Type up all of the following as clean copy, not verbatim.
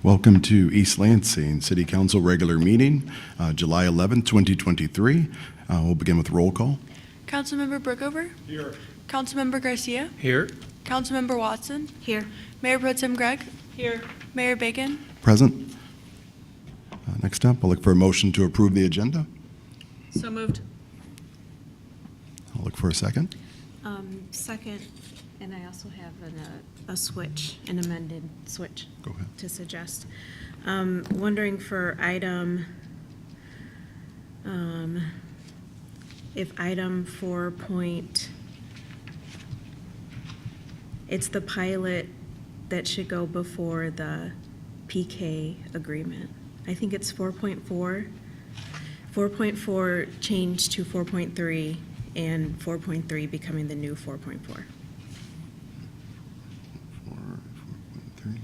Welcome to East Lansing City Council regular meeting, July 11, 2023. We'll begin with roll call. Councilmember Brookover? Here. Councilmember Garcia? Here. Councilmember Watson? Here. Mayor Pro Tem Gregg? Here. Mayor Bacon? Present. Next up, I'll look for a motion to approve the agenda. So moved. I'll look for a second. Second, and I also have a switch, an amended switch. Go ahead. To suggest. Wondering for item, if item 4 it's the pilot that should go before the PK agreement. I think it's 4.4. 4.4 changed to 4.3 and 4.3 becoming the new 4.4. 4.3.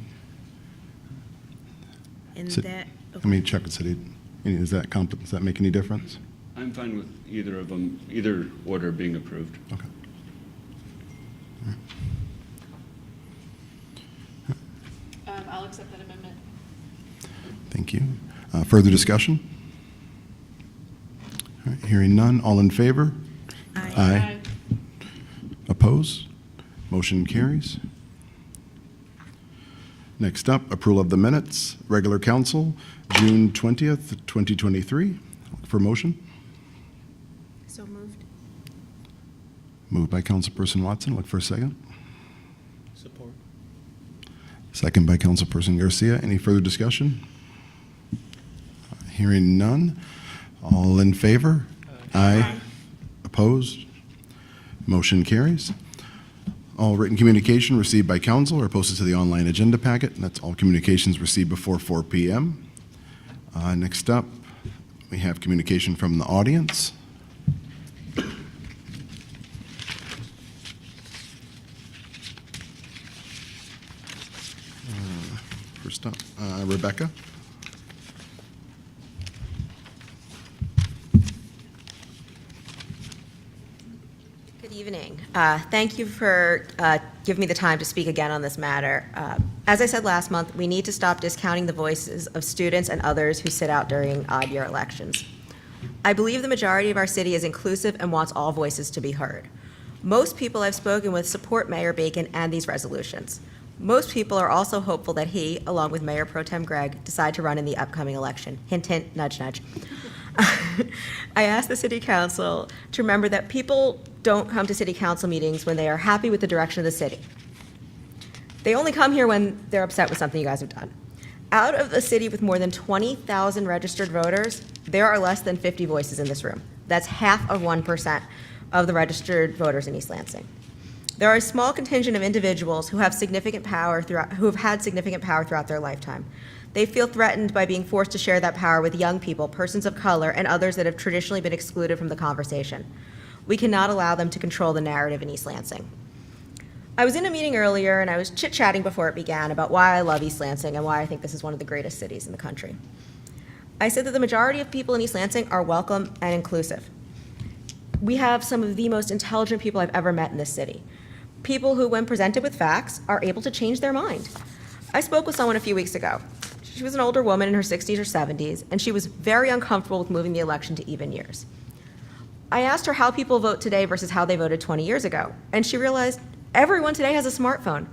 And So- that, Let me check with city. Does that make any difference? I'm fine with either of them, either order being approved. Okay. I'll accept that amendment. Thank you. Further discussion? All right, hearing none. All in favor? Aye. Opposed? Motion carries. Next up, approval of the minutes. Regular council, June 20th, 2023. For motion? So moved. Moved by Councilperson Watson. Look for a second. Support. Second by Councilperson Garcia. Any further discussion? Hearing none. All in favor? Aye. Opposed? Motion carries. All written communication received by council are posted to the online agenda packet, and that's all communications received before 4 p.m. Next up, we have communication from the audience. First up, Rebecca. Good evening. Thank you for giving me the time to speak again on this matter. As I said last month, we need to stop discounting the voices of students and others who sit out during odd-year elections. I believe the majority of our city is inclusive and wants all voices to be heard. Most people I've spoken with support Mayor Bacon and these resolutions. Most people are also hopeful that he, along with Mayor Pro Tem Gregg, decide to run in the upcoming election. Hint, hint, nudge, nudge. I asked the City Council to remember that people don't come to City Council meetings when they are happy with the direction of the city. They only come here when they're upset with something you guys have done. Out of a city with more than 20,000 registered voters, there are less than 50 voices in this room. That's half of 1% of the registered voters in East Lansing. There are a small contingent of individuals who have significant power who have had significant power throughout their lifetime. They feel threatened by being forced to share that power with young people, persons of color, and others that have traditionally been excluded from the conversation. We cannot allow them to control the narrative in East Lansing. I was in a meeting earlier and I was chit-chatting before it began about why I love East Lansing and why I think this is one of the greatest cities in the country. I said that the majority of people in East Lansing are welcome and inclusive. We have some of the most intelligent people I've ever met in this city. People who, when presented with facts, are able to change their mind. I spoke with someone a few weeks ago. She was an older woman in her 60s or 70s, and she was very uncomfortable with moving the election to even years. I asked her how people vote today versus how they voted 20 years ago, and she realized everyone today has a smartphone.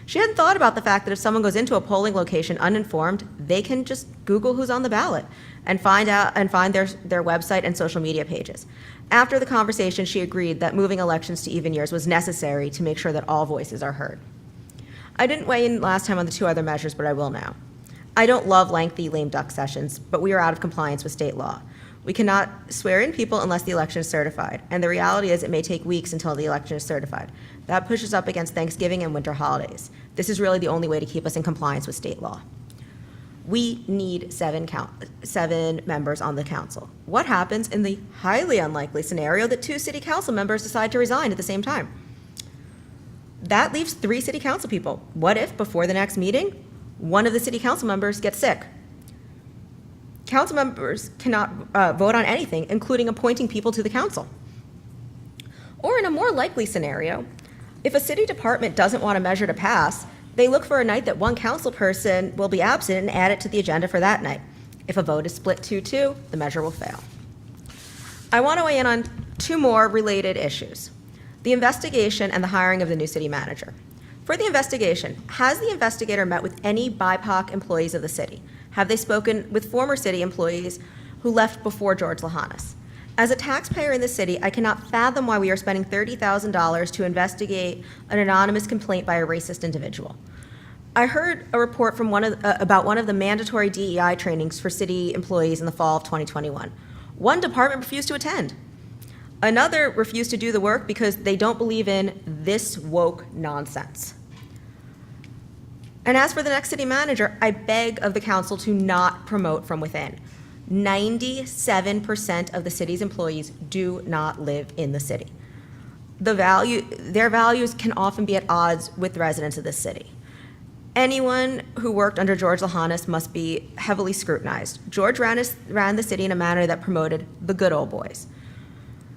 She hadn't thought about the fact that if someone goes into a polling location uninformed, they can just Google who's on the ballot and find their website and social media pages. After the conversation, she agreed that moving elections to even years was necessary to make sure that all voices are heard. I didn't weigh in last time on the two other measures, but I will now. I don't love lengthy lame duck sessions, but we are out of compliance with state law. We cannot swear in people unless the election is certified, and the reality is it may take weeks until the election is certified. That pushes up against Thanksgiving and winter holidays. This is really the only way to keep us in compliance with state law. We need seven members on the council. What happens in the highly unlikely scenario that 2 city council members decide to resign at the same time? That leaves 3 city council people. What if, before the next meeting, one of the city council members gets sick? Council members cannot vote on anything, including appointing people to the council. Or in a more likely scenario, if a city department doesn't want a measure to pass, They look for a night that one council person will be absent and add it to the agenda for that night. If a vote is split 2-2, the measure will fail. I want to weigh in on two more related issues: the investigation and the hiring of the new city manager. For the investigation, has the investigator met with any BIPOC employees of the city? Have they spoken with former city employees who left before George Lahanas? As a taxpayer in the city, I cannot fathom why we are spending $30,000 to investigate an anonymous complaint by a racist individual. I heard a report from about one of the mandatory DEI trainings for city employees in the fall of 2021. One department refused to attend. Another refused to do the work because they don't believe in this woke nonsense. And as for the next city manager, I beg of the council to not promote from within. 97% of the city's employees do not live in the city. Their values can often be at odds with the residents of this city. Anyone who worked under George Lahanas must be heavily scrutinized. George ran the city in a manner that promoted the good old boys.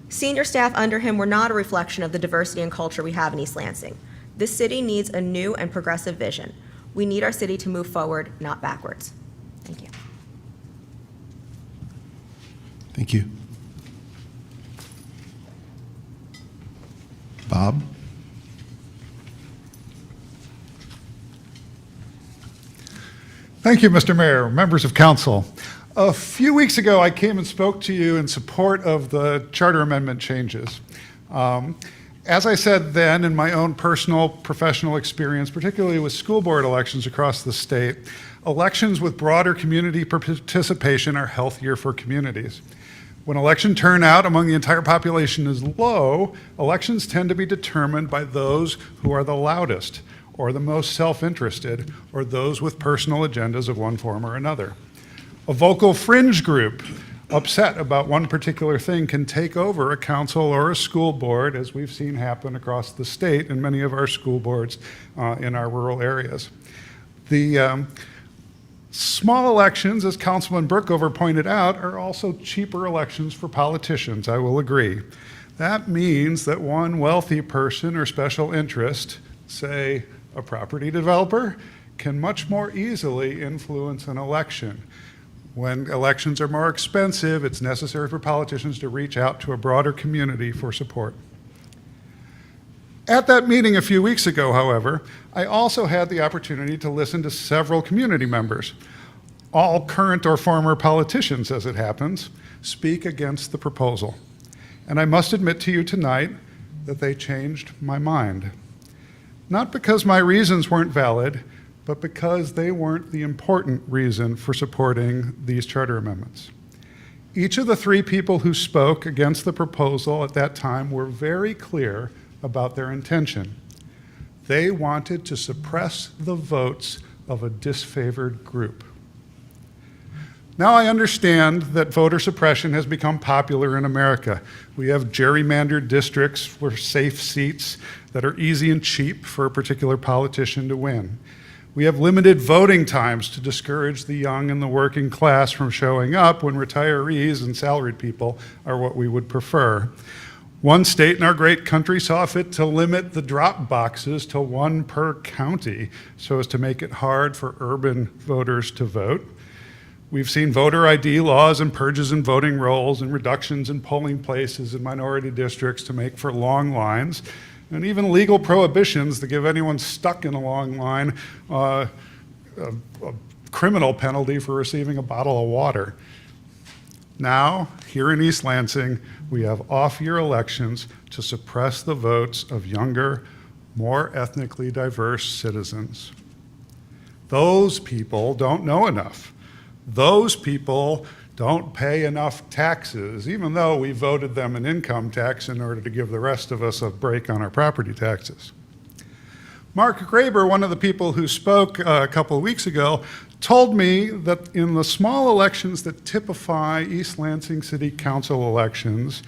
Senior staff under him were not a reflection of the diversity and culture we have in East Lansing. This city needs a new and progressive vision. We need our city to move forward, not backwards. Thank you. Thank you. Bob? Thank you, Mr. Mayor, members of council. A few weeks ago, I came and spoke to you in support of the charter amendment changes. As I said then, in my own personal professional experience, particularly with school board elections across the state, elections with broader community participation are healthier for communities. When election turnout among the entire population is low, elections tend to be determined by those who are the loudest, or the most self-interested, or those with personal agendas of one form or another. A vocal fringe group upset about one particular thing can take over a council or a school board, as we've seen happen across the state in many of our school boards in our rural areas. The small elections, as Councilman Brookover pointed out, are also cheaper elections for politicians, I will agree. That means that one wealthy person or special interest, say a property developer, can much more easily influence an election. When elections are more expensive, it's necessary for politicians to reach out to a broader community for support. At that meeting a few weeks ago, however, I also had the opportunity to listen to several community members, all current or former politicians as it happens, speak against the proposal. And I must admit to you tonight that they changed my mind. Not because my reasons weren't valid, but because they weren't the important reason for supporting these charter amendments. Each of the three people who spoke against the proposal at that time were very clear about their intention. They wanted to suppress the votes of a disfavored group. Now I understand that voter suppression has become popular in America. We have gerrymandered districts for safe seats that are easy and cheap for a particular politician to win. We have limited voting times to discourage the young and the working class from showing up when retirees and salaried people are what we would prefer. One state in our great country saw fit to limit the drop boxes to one per county so as to make it hard for urban voters to vote. We've seen voter ID laws and purges in voting rolls and reductions in polling places in minority districts to make for long lines, and even legal prohibitions that give anyone stuck in a long line a criminal penalty for receiving a bottle of water. Now, here in East Lansing, we have off-year elections to suppress the votes of younger, more ethnically diverse citizens. Those people don't know enough. Those people don't pay enough taxes, even though we voted them an income tax in order to give the rest of us a break on our property taxes. Mark Graber, one of the people who spoke a couple of weeks ago, told me that in the small elections that typify East Lansing City Council elections,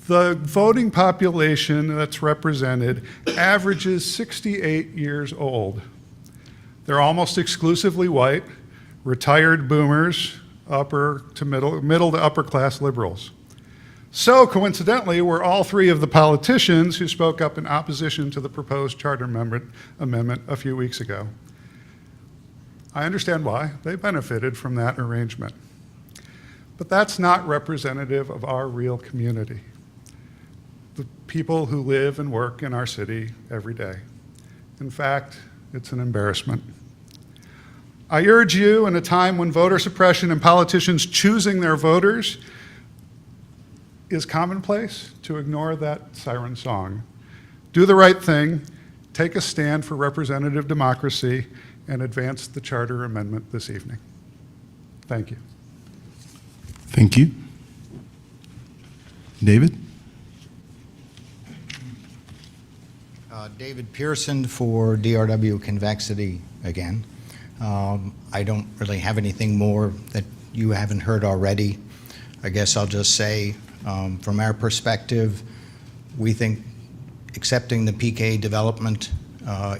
the voting population that's represented averages 68 years old. They're almost exclusively white, retired boomers, upper to middle to upper class liberals. So coincidentally, were all three of the politicians who spoke up in opposition to the proposed charter amendment a few weeks ago. I understand why. They benefited from that arrangement. But that's not representative of our real community, the people who live and work in our city every day. In fact, it's an embarrassment. I urge you, in a time when voter suppression and politicians choosing their voters is commonplace, to ignore that siren song. Do the right thing, take a stand for representative democracy, and advance the charter amendment this evening. Thank you. Thank you. David? David Pearson for DRW Convexity again. I don't really have anything more that you haven't heard already. I guess I'll just say, from our perspective, we think accepting the PK development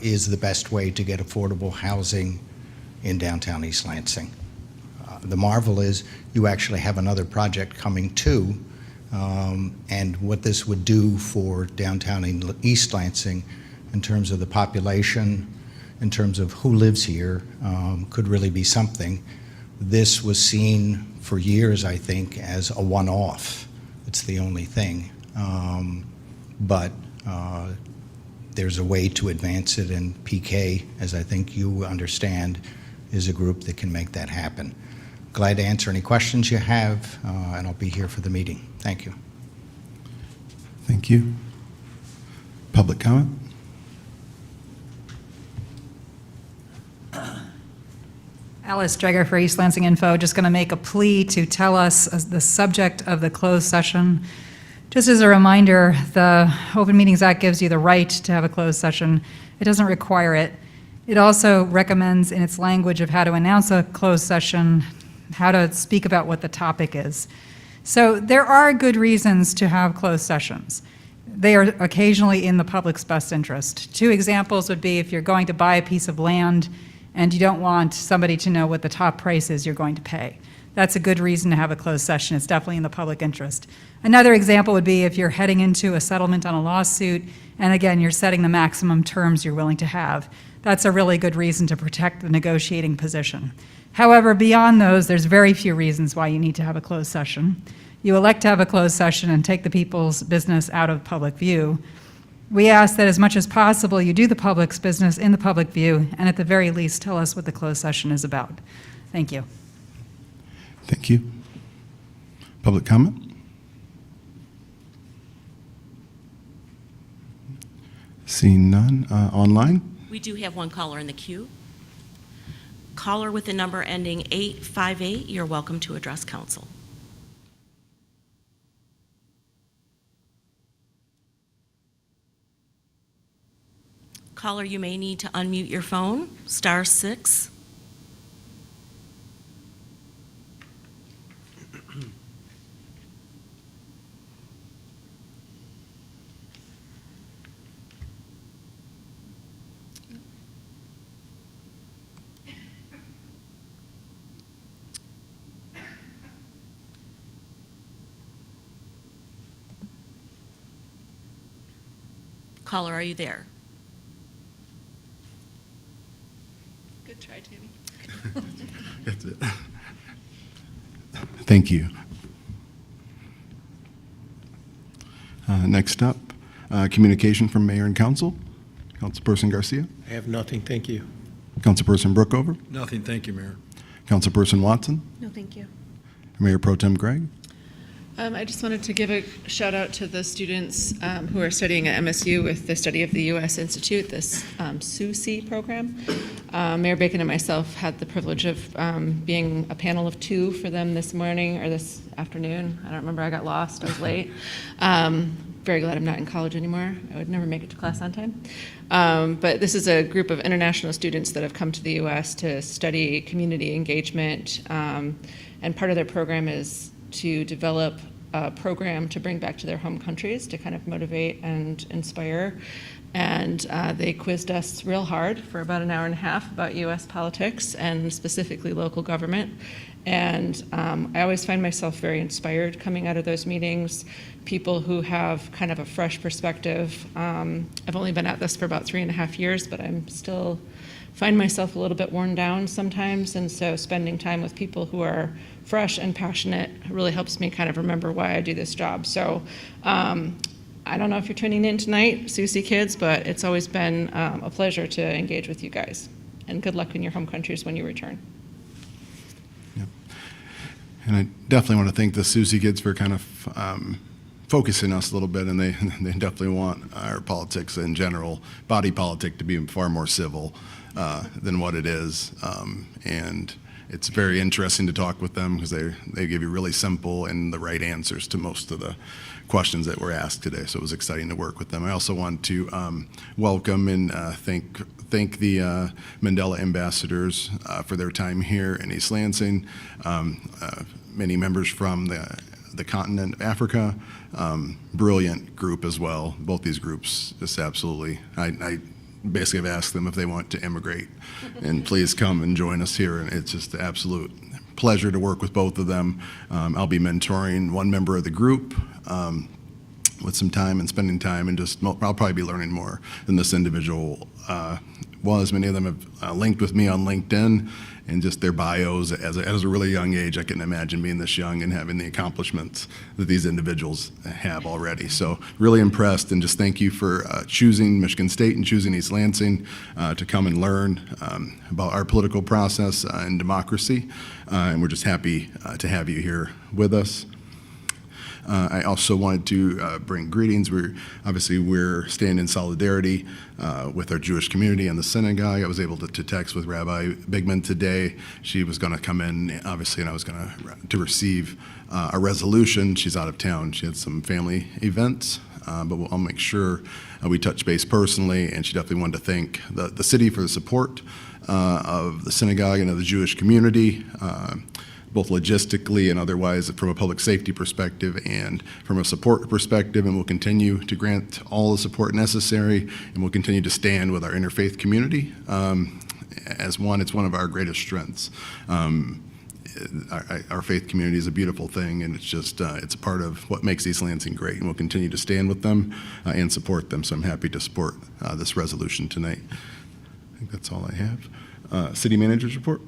is the best way to get affordable housing in downtown East Lansing. The marvel is you actually have another project coming too, and what this would do for downtown East Lansing in terms of the population, in terms of who lives here, could really be something. This was seen for years, I think, as a one-off. It's the only thing. But there's a way to advance it, and PK, as I think you understand, is a group that can make that happen. Glad to answer any questions you have, and I'll be here for the meeting. Thank you. Thank you. Public comment? Alice Dreger for East Lansing Info. Just going to make a plea to tell us the subject of the closed session. Just as a reminder, the Open Meetings Act gives you the right to have a closed session. It doesn't require it. It also recommends in its language of how to announce a closed session, how to speak about what the topic is. So there are good reasons to have closed sessions. They are occasionally in the public's best interest. Two examples would be if you're going to buy a piece of land and you don't want somebody to know what the top price is you're going to pay. That's a good reason to have a closed session. It's definitely in the public interest. Another example would be if you're heading into a settlement on a lawsuit, and again, you're setting the maximum terms you're willing to have. That's a really good reason to protect the negotiating position. However, beyond those, there's very few reasons why you need to have a closed session. You elect to have a closed session and take the people's business out of public view. We ask that as much as possible you do the public's business in the public view, and at the very least tell us what the closed session is about. Thank you. Thank you. Public comment? Seeing none. Online? We do have one caller in the queue. Caller with the number ending 858, you're welcome to address council. Caller, you may need to unmute your phone, *6. Caller, are you there? Good try, Tammy. That's it. Thank you. Next up, communication from Mayor and Council. Councilperson Garcia. I have nothing, thank you. Councilperson Brookover. Nothing, thank you, Mayor. Councilperson Watson. No, thank you. Mayor Pro Tem Gregg. I just wanted to give a shout out to the students who are studying at MSU with the Study of the U.S. Institute, this SUSI program. Mayor Bacon and myself had the privilege of being a panel of two for them this morning or this afternoon. I don't remember, I got lost, I was late. Very glad I'm not in college anymore. I would never make it to class on time. But this is a group of international students that have come to the U.S. to study community engagement, and part of their program is to develop a program to bring back to their home countries to kind of motivate and inspire. And they quizzed us real hard for about an hour and a half about U.S. politics and specifically local government. And I always find myself very inspired coming out of those meetings. People who have kind of a fresh perspective. I've only been at this for about 3.5 years, but I'm still find myself a little bit worn down sometimes. And so spending time with people who are fresh and passionate really helps me kind of remember why I do this job. So I don't know if you're tuning in tonight, Susie kids, but it's always been a pleasure to engage with you guys. And good luck in your home countries when you return. And I definitely want to thank the Susie kids for kind of focusing us a little bit, and they definitely want our politics in general, body politic, to be far more civil than what it is. And it's very interesting to talk with them because they give you really simple and the right answers to most of the questions that were asked today. So it was exciting to work with them. I also want to welcome and thank the Mandela ambassadors for their time here in East Lansing. Many members from the continent of Africa. Brilliant group as well. Both these groups, just absolutely. I basically have asked them if they want to immigrate and please come and join us here. And it's just an absolute pleasure to work with both of them. I'll be mentoring one member of the group with some time and spending time, and I'll probably be learning more than this individual was. Many of them have linked with me on LinkedIn, and just their bios as a really young age. I can imagine being this young and having the accomplishments that these individuals have already. So really impressed, and just thank you for choosing Michigan State and choosing East Lansing to come and learn about our political process and democracy. And we're just happy to have you here with us. I also wanted to bring greetings. We're staying in solidarity with our Jewish community and the Synagogue. I was able to text with Rabbi Bigman today. She was going to come in, obviously, and I was going to receive a resolution. She's out of town. She had some family events, but I'll make sure we touch base personally. And she definitely wanted to thank the city for the support of the Synagogue and of the Jewish community, both logistically and otherwise, from a public safety perspective and from a support perspective. And we'll continue to grant all the support necessary, and we'll continue to stand with our interfaith community as one. It's one of our greatest strengths. Our faith community is a beautiful thing, and it's just it's a part of what makes East Lansing great, and we'll continue to stand with them and support them. So I'm happy to support this resolution tonight. I think that's all I have. City Manager's report.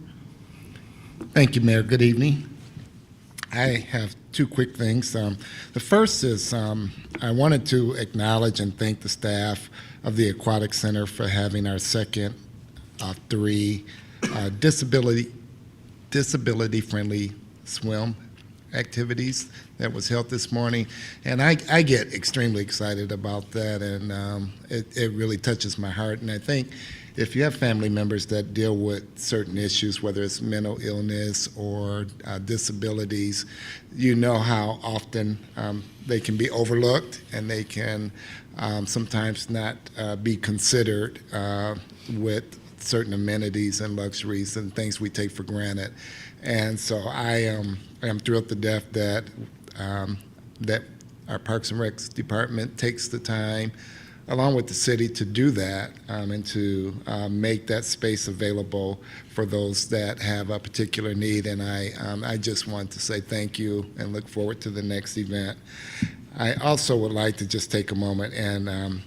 Thank you, Mayor. Good evening. I have two quick things. The first is I wanted to acknowledge and thank the staff of the Aquatic Center for having our second of 3 disability-friendly swim activities that was held this morning. And I get extremely excited about that, and it really touches my heart. And I think if you have family members that deal with certain issues, whether it's mental illness or disabilities, you know how often they can be overlooked, and they can sometimes not be considered with certain amenities and luxuries and things we take for granted. And so I am thrilled to death that that our Parks and Recs department takes the time, along with the city, to do that and to make that space available for those that have a particular need. And I just want to say thank you and look forward to the next event. I also would like to just take a moment and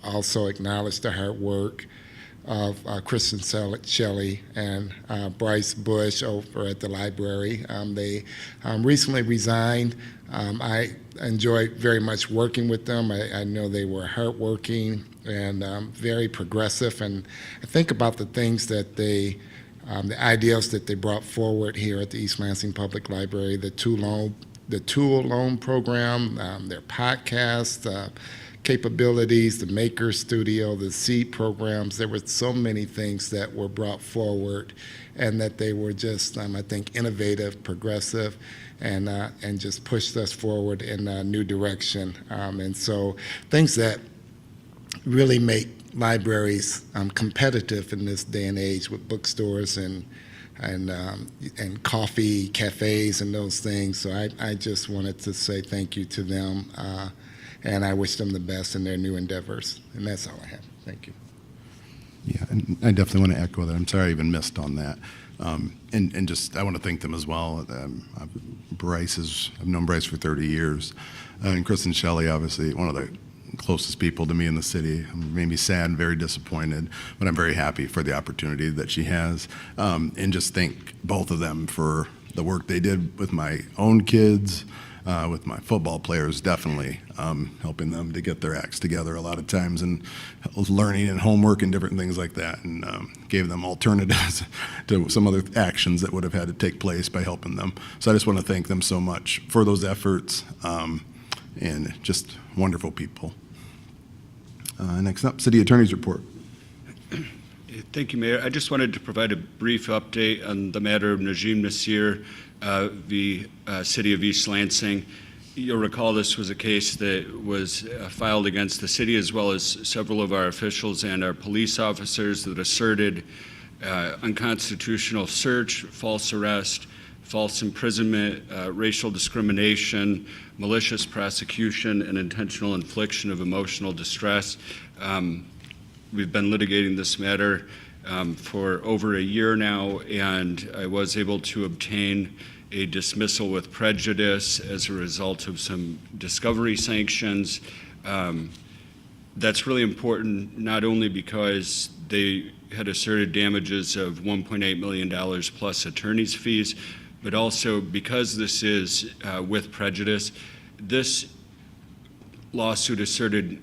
also acknowledge the hard work of Kristen Shelley and Bryce Bush over at the library. They recently resigned. I enjoyed very much working with them. I know they were hardworking and very progressive, and I think about the things that the ideals that they brought forward here at the East Lansing Public Library, the tool loan program, their podcast, capabilities, the Maker Studio, the seed programs. There were so many things that were brought forward, and that they were just, I think, innovative, progressive, and just pushed us forward in a new direction. And so things that really make libraries competitive in this day and age with bookstores and and coffee cafes and those things. So I just wanted to say thank you to them, and I wish them the best in their new endeavors. And that's all I have. Thank you. Yeah, and I definitely want to echo that. I'm sorry I even missed on that. And just, I want to thank them as well. I've known Bryce for 30 years. And Chris and Shelley, obviously, one of the closest people to me in the city. Made me sad and very disappointed, but I'm very happy for the opportunity that she has. And just thank both of them for the work they did with my own kids, with my football players, definitely helping them to get their acts together a lot of times, and learning and homework and different things like that, and gave them alternatives to some other actions that would have had to take place by helping them. So I just want to thank them so much for those efforts, and just wonderful people. Next up, City Attorney's Report. Thank you, Mayor. I just wanted to provide a brief update on the matter of Najim Nasir v. City of East Lansing. You'll recall this was a case that was filed against the city, as well as several of our officials and our police officers, that asserted unconstitutional search, false arrest, false imprisonment, racial discrimination, malicious prosecution, and intentional infliction of emotional distress. We've been litigating this matter for over a year now, and I was able to obtain a dismissal with prejudice as a result of some discovery sanctions. That's really important, not only because they had asserted damages of $1.8 million plus attorney's fees, but also because this is with prejudice. This lawsuit asserted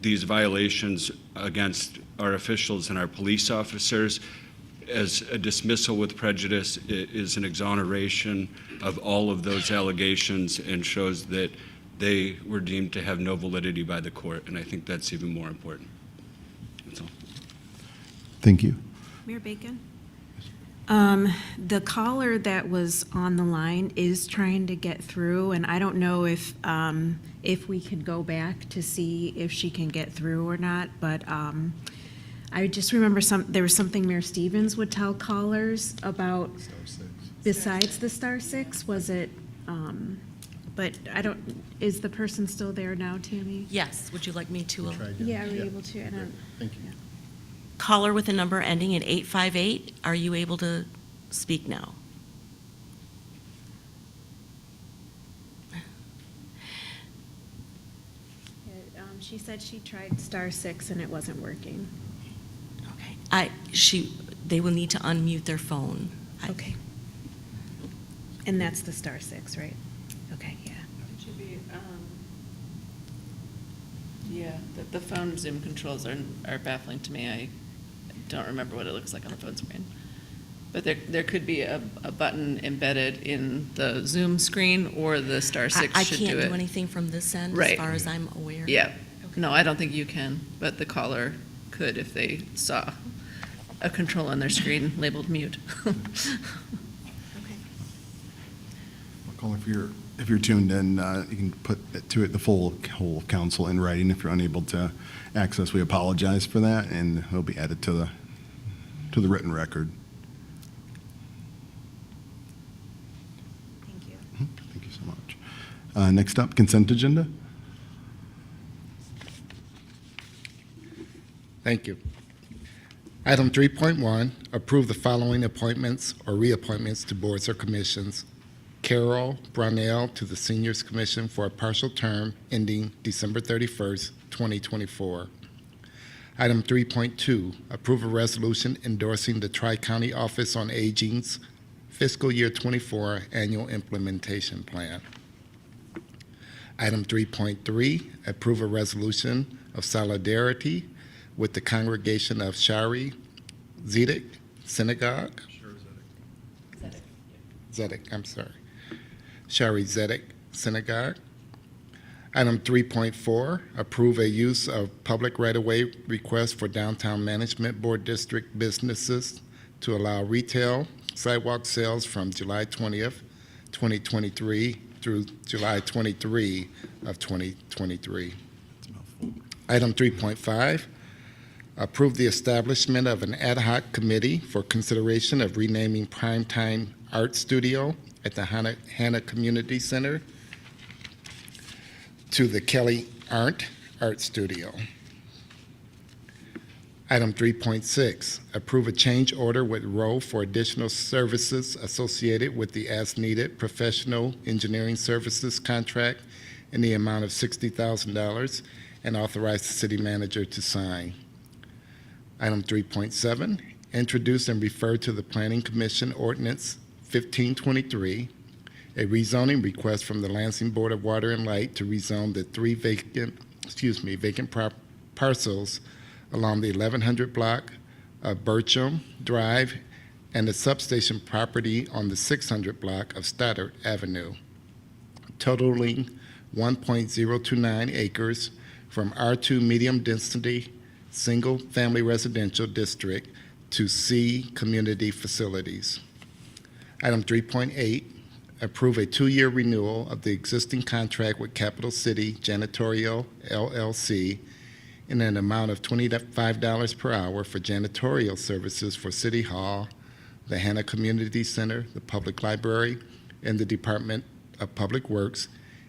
these violations against our officials and our police officers. As a dismissal with prejudice is an exoneration of all of those allegations and shows that they were deemed to have no validity by the court, and I think that's even more important. That's all. Thank you. Mayor Bacon? The caller that was on the line is trying to get through, and I don't know if we could go back to see if she can get through or not, but I just remember there was something Mayor Stevens would tell callers about besides the *6. Was it, but I don't, is the person still there now, Tammy? Yes, would you like me to? Yeah, are we able to? Thank you. Caller with a number ending in 858, are you able to speak now? She said she tried *6 and it wasn't working. Okay. They will need to unmute their phone. Okay. And that's the *6, right? Okay, yeah. It should be, yeah, the phone Zoom controls are baffling to me. I don't remember what it looks like on the phone screen. But there could be a button embedded in the Zoom screen, or the *6 I should do it. can't do anything from this end, Right. as far as I'm aware. Yeah. No, I don't think you can, but the caller could if they saw a control on their screen labeled mute. Okay. Caller, if you're tuned in, you can put it to the whole council in writing. If you're unable to access, we apologize for that, and it'll be added to the written record. Thank you. Thank you so much. Next up, consent agenda. Thank you. Item 3.1, approve the following appointments or reappointments to boards or commissions. Carol Brownell to the Seniors Commission for a partial term ending December 31st, 2024. Item 3.2, approve a resolution endorsing the Tri-County Office on Aging's fiscal year 24 annual implementation plan. Item 3.3, approve a resolution of solidarity with the congregation of Shaarey, Zedek, Synagogue. Zedek, I'm sorry. Shaarey Zedek Synagogue. Item 3.4, approve a use of public right-of-way request for Downtown Management Board District businesses to allow retail sidewalk sales from July 20th, 2023 through July 23 of 2023. Item 3.5, Approve the establishment of an ad hoc committee for consideration of renaming Primetime Art Studio at the Hannah Community Center to the Kelly Arndt Art Studio. Item 3.6, approve a change order with Rowe for additional services associated with the as-needed professional engineering services contract in the amount of $60,000 and authorize the city manager to sign. Item 3.7, introduce and refer to the Planning Commission Ordinance 1523, a rezoning request from the Lansing Board of Water and Light to rezone the three vacant parcels along the 1100 block of Bircham Drive and the substation property on the 600 block of Stoddard Avenue, totaling 1.029 acres from R2 medium density single family residential district to C community facilities. Item 3.8, approve a 2-year renewal of the existing contract with Capital City Janitorial LLC in an amount of $25 per hour for janitorial services for City Hall, the Hannah Community Center, the Public Library, and the Department of Public Works,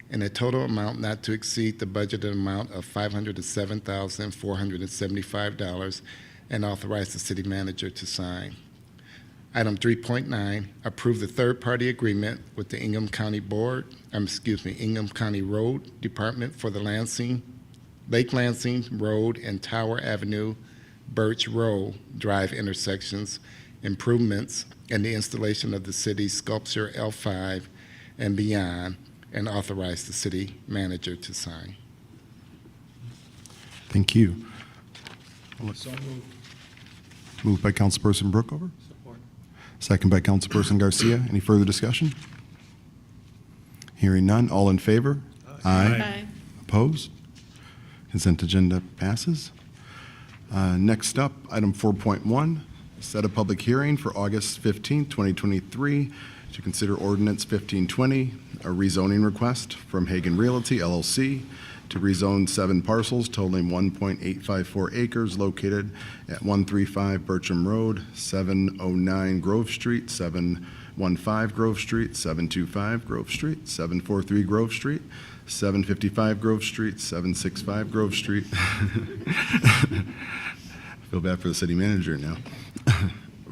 in a total amount not to exceed the budgeted amount of $507,475, and authorize the city manager to sign. Item 3.9, approve the third-party agreement with the Ingham County Ingham County Road Department for the Lake Lansing Road and Tower Avenue, Birch Row Drive intersections, improvements, and the installation of the city's sculpture L5 and beyond, and authorize the city manager to sign. Thank you. So moved. Moved by Councilperson Brookover, Support. second by Councilperson Garcia. Any further discussion? Hearing none. All in favor? Aye. Opposed? Consent agenda passes. Next up, item 4.1, set a public hearing for August 15, 2023 to consider ordinance 1520, a rezoning request from Hagen Realty LLC to rezone 7 parcels totaling 1.854 acres located at 135 Bircham Road, 709 Grove Street, 715 Grove Street, 725 Grove Street, 743 Grove Street, 755 Grove Street, 765 Grove Street. I feel bad for the city manager now.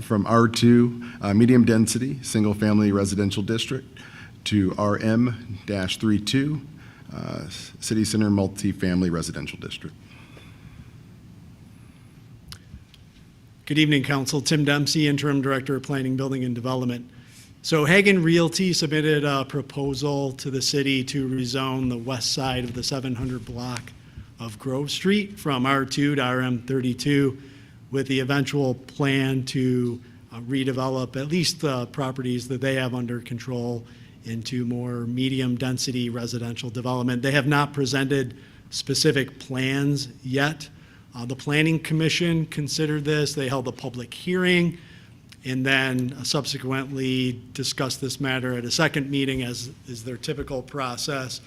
From R2 medium density single family residential district to RM-32 city center multifamily residential district. Good evening, Council. Tim Dempsey, Interim Director of Planning, Building, and Development. So Hagen Realty submitted a proposal to the city to rezone the west side of the 700 block of Grove Street from R2 to RM32 with the eventual plan to redevelop at least the properties that they have under control into more medium-density residential development. They have not presented specific plans yet. The Planning Commission considered this. They held a public hearing and then subsequently discussed this matter at a second meeting, as is their typical process.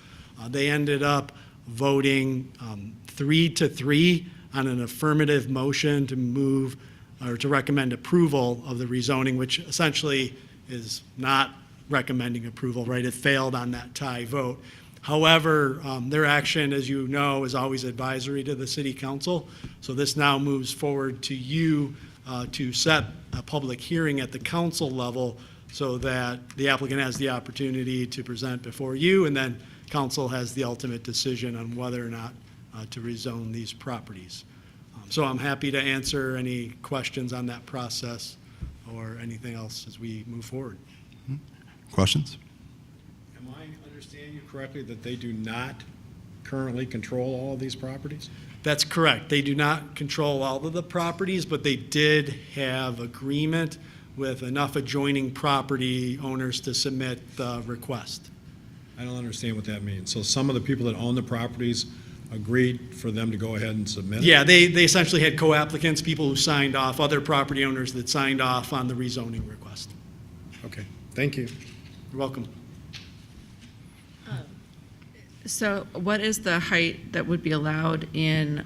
They ended up voting 3-3 on an affirmative motion to move or to recommend approval of the rezoning, which essentially is not recommending approval, right? It failed on that tie vote. However, their action, as you know, is always advisory to the city council. So this now moves forward to you to set a public hearing at the council level so that the applicant has the opportunity to present before you, and then council has the ultimate decision on whether or not to rezone these properties. So I'm happy to answer any questions on that process or anything else as we move forward. Questions? Am I understanding you correctly that they do not currently control all of these properties? That's correct. They do not control all of the properties, but they did have agreement with enough adjoining property owners to submit the request. I don't understand what that means. So some of the people that own the properties agreed for them to go ahead and submit? Yeah, they essentially had co-applicants, people who signed off, other property owners that signed off on the rezoning request. Okay, thank you. You're welcome. So what is the height that would be allowed in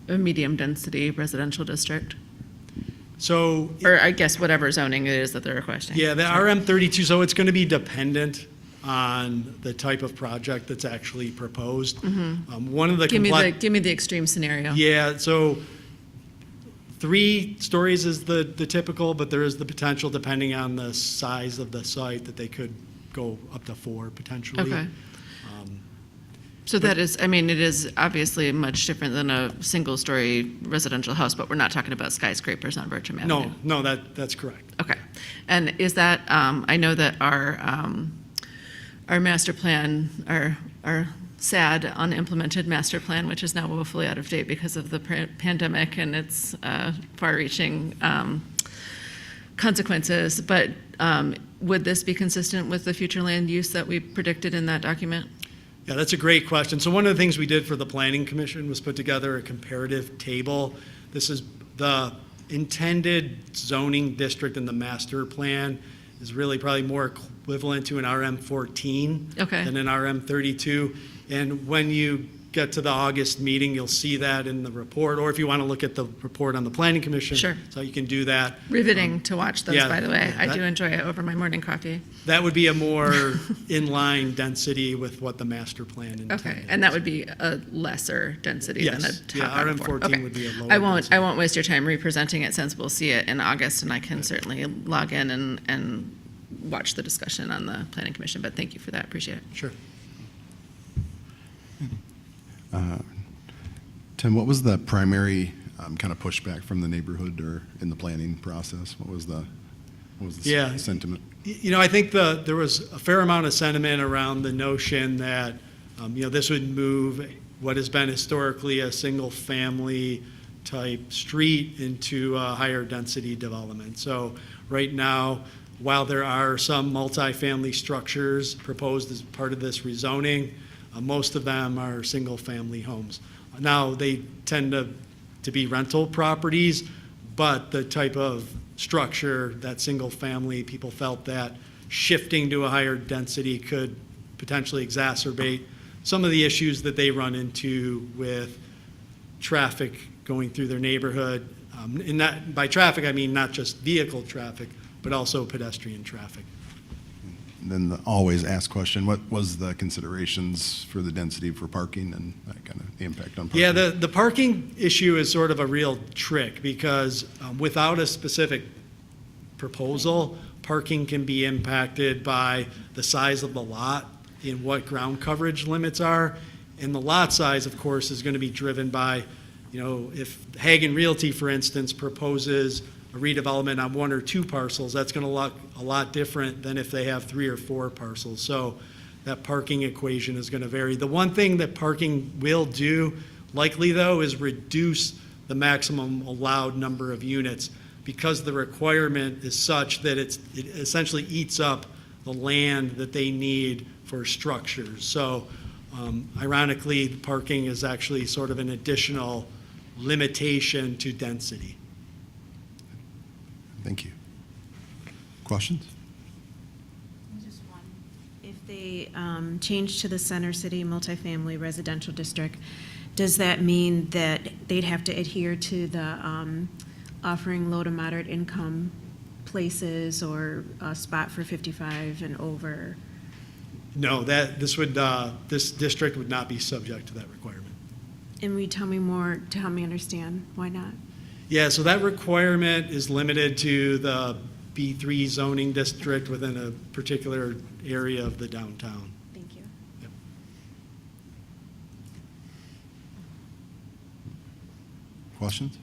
a medium-density residential district? So, Or I guess whatever zoning it is that they're requesting. yeah, the RM32, so it's going to be dependent on the type of project that's actually proposed. One of the Give me the extreme scenario. Yeah, so 3 stories is the typical, but there is the potential, depending on the size of the site, that they could go up to 4 potentially. Okay. So that is, I mean, it is obviously much different than a single-story residential house, but we're not talking about skyscrapers on Bertram Avenue. No, that's correct. Okay. And is that, I know that our master plan, our sad unimplemented master plan, which is now woefully out of date because of the pandemic and its far-reaching consequences, but would this be consistent with the future land use that we predicted in that document? Yeah, that's a great question. So one of the things we did for the Planning Commission was put together a comparative table. This is the intended zoning district in the master plan is really probably more equivalent to an RM14 than an RM32. And when you get to the August meeting, you'll see that in the report, or if you want to look at the report on the Planning Commission. Sure. So you can do that. Riveting to watch those, yeah, by the way. I that- do enjoy it over my morning coffee. That would be a more in-line density with what the master plan intended. Okay, and that would be a lesser density than a Yes. top Yeah, out of 4. RM14 Okay. would be a lower I won't density. waste your time representing it since we'll see it in August, and I can certainly log in and watch the discussion on the Planning Commission, but thank you for that, appreciate it. Sure. Tim, what was the primary kind of pushback from the neighborhood or in the planning process? What was the Yeah. sentiment? You know, I think there was a fair amount of sentiment around the notion that, this would move what has been historically a single-family type street into a higher density development. So right now, while there are some multifamily structures proposed as part of this rezoning, most of them are single-family homes. Now, they tend to be rental properties, but the type of structure, that single-family, people felt that shifting to a higher density could potentially exacerbate some of the issues that they run into with traffic going through their neighborhood. And that, by traffic, I mean not just vehicle traffic, but also pedestrian traffic. And then the always asked question, what was the considerations for the density for parking and that kind of the impact on parking? Yeah, the parking issue is sort of a real trick because without a specific proposal, parking can be impacted by the size of the lot and what ground coverage limits are. And the lot size, of course, is going to be driven by, if Hagen Realty, for instance, proposes a redevelopment on 1 or 2 parcels, that's going to look a lot different than if they have 3 or 4 parcels. So that parking equation is going to vary. The one thing that parking will do, likely though, is reduce the maximum allowed number of units because the requirement is such that it essentially eats up the land that they need for structures. So ironically, parking is actually sort of an additional limitation to density. Thank you. Questions? Just one. If they change to the Center City multifamily residential district, does that mean that they'd have to adhere to the offering low to moderate income places or a spot for 55 and over? No, this district would not be subject to that requirement. And will you tell me more to help me understand why not? Yeah, so that requirement is limited to the B3 zoning district within a particular area of the downtown. Thank you. Yep. Questions?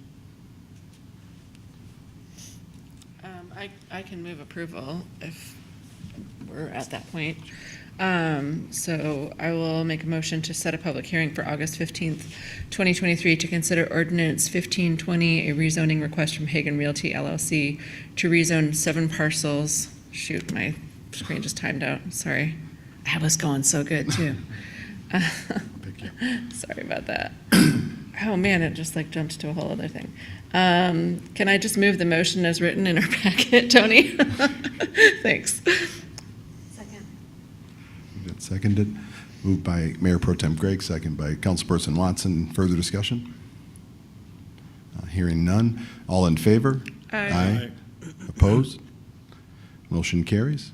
I can move approval if we're at that point. So I will make a motion to set a public hearing for August 15th, 2023 to consider ordinance 1520, a rezoning request from Hagen Realty LLC to rezone 7 parcels. Shoot, my screen just timed out. Sorry. I was going so good too. Sorry about that. Oh man, it just jumped to a whole other thing. Can I just move the motion as written in our packet, Tony? Thanks. Seconded. Moved by Mayor Pro Tem Gregg, second by Councilperson Watson. Further discussion? Hearing none. All in favor? Aye. Opposed? Motion carries.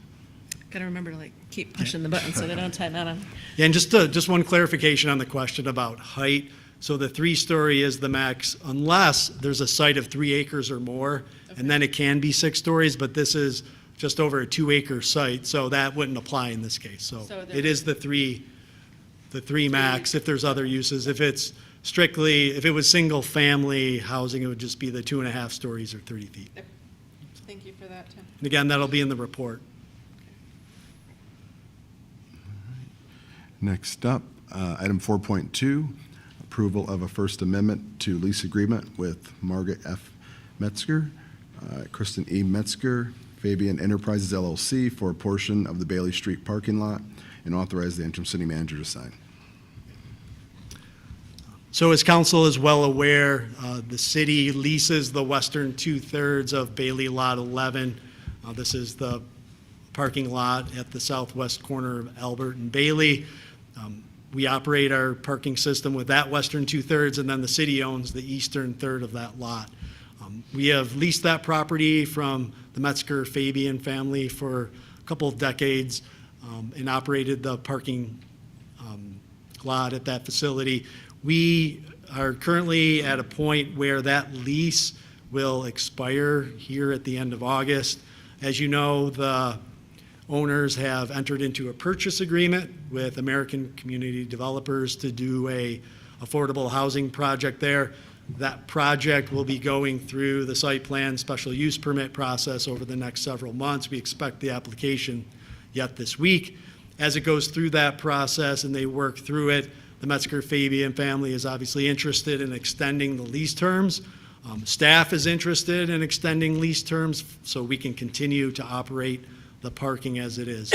Gotta remember to keep pushing the button so they don't time out on. Yeah, and just one clarification on the question about height. So the 3-story is the max unless there's a site of 3 acres or more, and then it can be 6 stories, but this is just over a 2-acre site, so that wouldn't apply in this case. So it is the three max if there's other uses. If it's strictly, if it was single-family housing, it would just be the 2.5 stories or 30 feet. Thank you for that, Tim. And again, that'll be in the report. Next up, item 4.2, approval of a First Amendment to lease agreement with Margaret F. Metzger, Kristen E. Metzger, Fabian Enterprises LLC for a portion of the Bailey Street parking lot, and authorize the interim city manager to sign. So as council is well aware, the city leases the western 2/3 of Bailey Lot 11. This is the parking lot at the southwest corner of Albert and Bailey. We operate our parking system with that western 2/3, and then the city owns the eastern third of that lot. We have leased that property from the Metzger Fabian family for a couple of decades and operated the parking lot at that facility. We are currently at a point where that lease will expire here at the end of August. As you know, the owners have entered into a purchase agreement with American Community Developers to do a affordable housing project there. That project will be going through the site plan special use permit process over the next several months. We expect the application yet this week. As it goes through that process and they work through it, the Metzger Fabian family is obviously interested in extending the lease terms. Staff is interested in extending lease terms so we can continue to operate the parking as it is.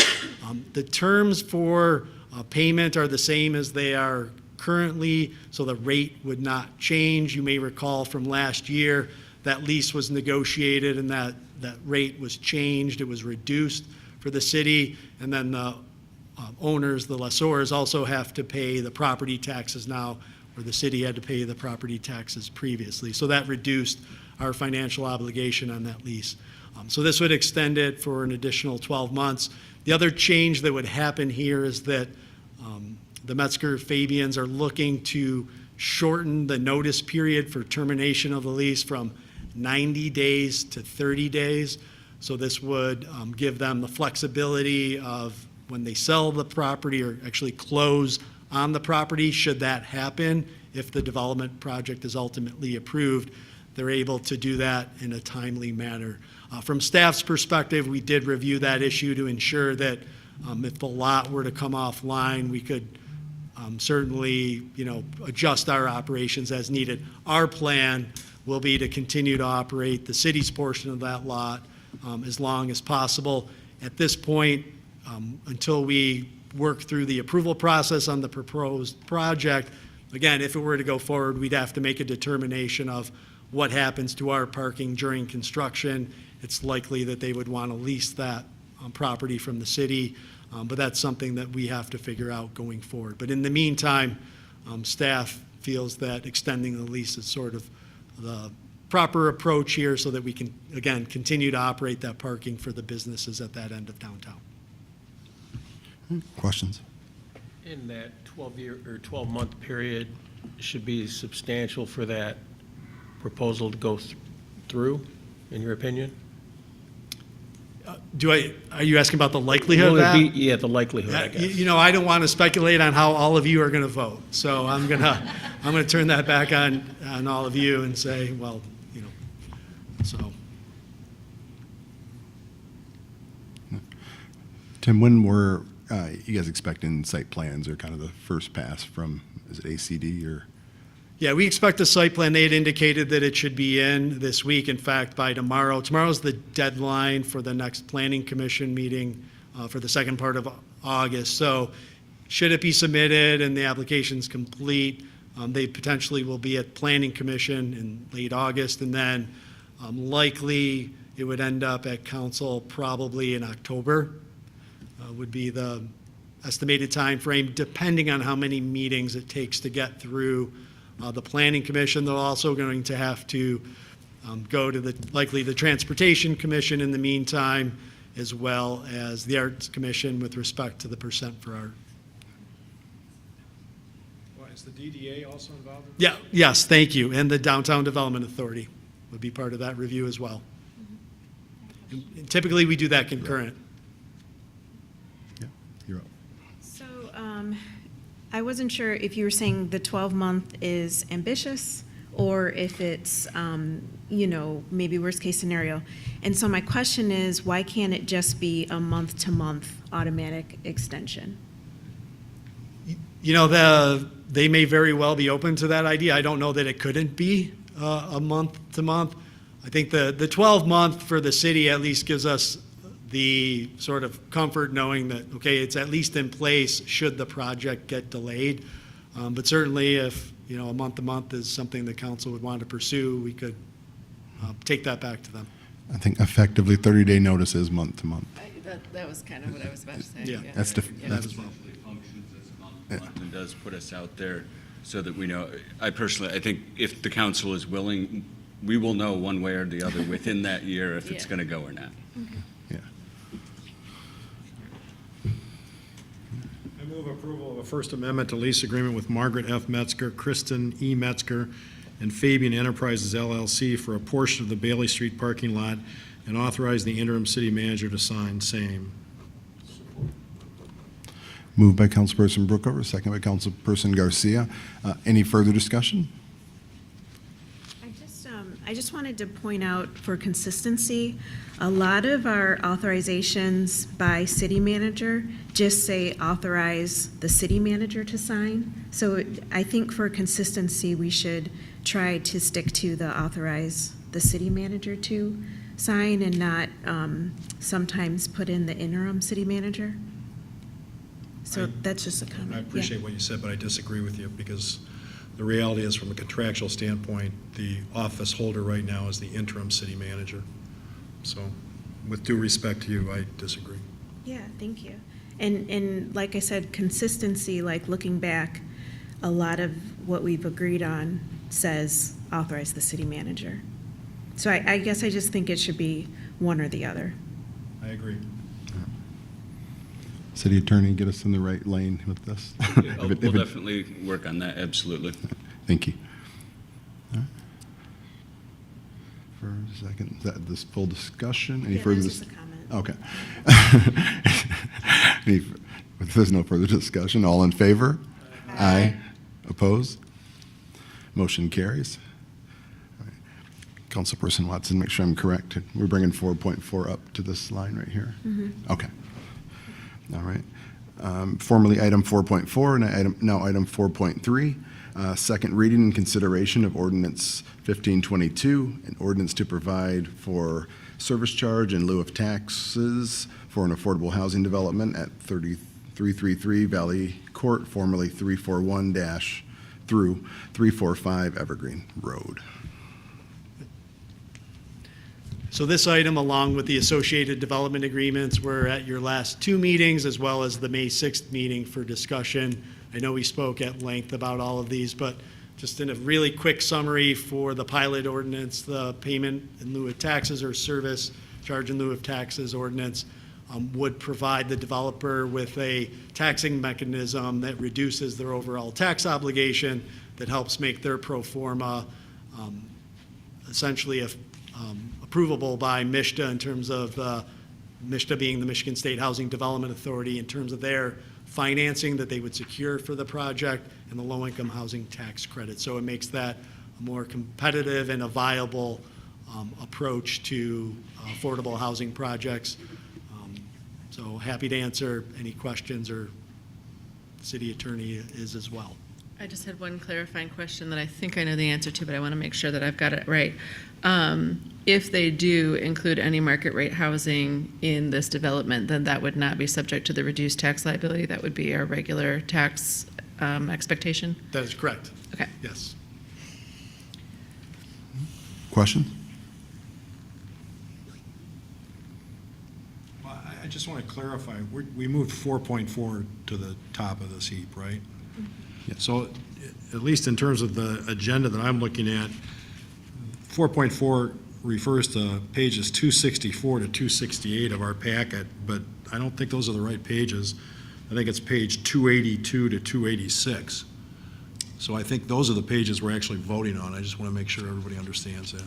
The terms for payment are the same as they are currently, so the rate would not change. You may recall from last year that lease was negotiated and that rate was changed. It was reduced for the city, and then the owners, the lessors, also have to pay the property taxes now, where the city had to pay the property taxes previously. So that reduced our financial obligation on that lease. So this would extend it for an additional 12 months. The other change that would happen here is that the Metzger Fabians are looking to shorten the notice period for termination of the lease from 90 days to 30 days. So this would give them the flexibility of when they sell the property or actually close on the property, should that happen, if the development project is ultimately approved, they're able to do that in a timely manner. From staff's perspective, we did review that issue to ensure that if the lot were to come offline, we could certainly, adjust our operations as needed. Our plan will be to continue to operate the city's portion of that lot as long as possible. At this point, until we work through the approval process on the proposed project, again, if it were to go forward, we'd have to make a determination of what happens to our parking during construction. It's likely that they would want to lease that property from the city, but that's something that we have to figure out going forward. But in the meantime, staff feels that extending the lease is sort of the proper approach here so that we can, again, continue to operate that parking for the businesses at that end of downtown. Questions? In that 12-year or 12-month period should be substantial for that proposal to go through, in your opinion? Are you asking about the likelihood of that? Yeah, the likelihood, I guess. I don't want to speculate on how all of you are going to vote. So I'm going to turn that back on all of you and say, well, so. Tim, when were you guys expecting site plans or kind of the first pass from, is it ACD or? Yeah, we expect a site plan. They had indicated that it should be in this week, in fact, by tomorrow. Tomorrow's the deadline for the next Planning Commission meeting for the second part of August. So should it be submitted and the application's complete, they potentially will be at Planning Commission in late August, and then likely it would end up at Council probably in October, would be the estimated time frame, depending on how many meetings it takes to get through The Planning Commission, they're also going to have to go to likely the Transportation Commission in the meantime, as well as the Arts Commission with respect to the percent for art. Well, is the DDA also involved? Yeah, yes, thank you. And the Downtown Development Authority would be part of that review as well. And typically, we do that concurrent. Yeah, you're up. So I wasn't sure if you were saying the 12-month is ambitious or if it's, maybe worst-case scenario. And so my question is, why can't it just be a month-to-month automatic extension? They may very well be open to that idea. I don't know that it couldn't be a month-to-month. I think the 12-month for the city at least gives us the sort of comfort knowing that, okay, it's at least in place should the project get delayed. But certainly if, a month-to-month is something the council would want to pursue, we could take that back to them. I think effectively 30-day notice is month-to-month. That was kind of what I was about to say. Yeah. That's That as well. Functions as a month and does put us out there so that we know. I think if the council is willing, we will know one way or the other within that year if it's Yeah. going to go or not. Yeah. I move approval of a First Amendment to lease agreement with Margaret F. Metzger, Kristen E. Metzger, and Fabian Enterprises LLC for a portion of the Bailey Street parking lot and authorize the interim city manager to sign same. Moved by Councilperson Brookover, second by Councilperson Garcia. Any further discussion? I just wanted to point out for consistency, a lot of our authorizations by city manager just say authorize the city manager to sign. So I think for consistency, we should try to stick to the authorize the city manager to sign and not sometimes put in the interim city manager. So that's just a comment. I appreciate what you said, but I disagree with you because the reality is, from a contractual standpoint, the office holder right now is the interim city manager. So with due respect to you, I disagree. Yeah, thank you. And like I said, consistency, like looking back, a lot of what we've agreed on says authorize the city manager. So I guess I just think it should be one or the other. I agree. City Attorney, get us in the right lane with this. We'll definitely work on that, absolutely. Thank you. All right. For a second, is that this full discussion? Any Yeah, further? that's just a comment. Okay. If there's no further discussion, all in favor? Aye. Opposed? Motion carries. All right. Councilperson Watson, make sure I'm correct. We're bringing 4.4 up to this line right here? Okay. All right. Formerly item 4.4 and now item 4.3. Second reading and consideration of ordinance 1522, an ordinance to provide for service charge in lieu of taxes for an affordable housing development at 3333 Valley Court, formerly 341- through 345 Evergreen Road. So this item, along with the associated development agreements, were at your last two meetings, as well as the May 6th meeting for discussion. I know we spoke at length about all of these, but just in a really quick summary for the pilot ordinance, the payment in lieu of taxes or service charge in lieu of taxes ordinance would provide the developer with a taxing mechanism that reduces their overall tax obligation, that helps make their pro forma essentially approvable by MISTA in terms of MISTA being the Michigan State Housing Development Authority in terms of their financing that they would secure for the project and the low-income housing tax credit. So it makes that a more competitive and a viable approach to affordable housing projects. So happy to answer any questions, or the city attorney is as well. I just had one clarifying question that I think I know the answer to, but I want to make sure that I've got it right. If they do include any market rate housing in this development, then that would not be subject to the reduced tax liability. That would be our regular tax expectation? That is correct. Okay. Yes. Question? Well, I just want to clarify, we moved 4.4 to the top of this heap, right? Yes. So at least in terms of the agenda that I'm looking at, 4.4 refers to pages 264 to 268 of our packet, but I don't think those are the right pages. I think it's page 282 to 286. So I think those are the pages we're actually voting on. I just want to make sure everybody understands that,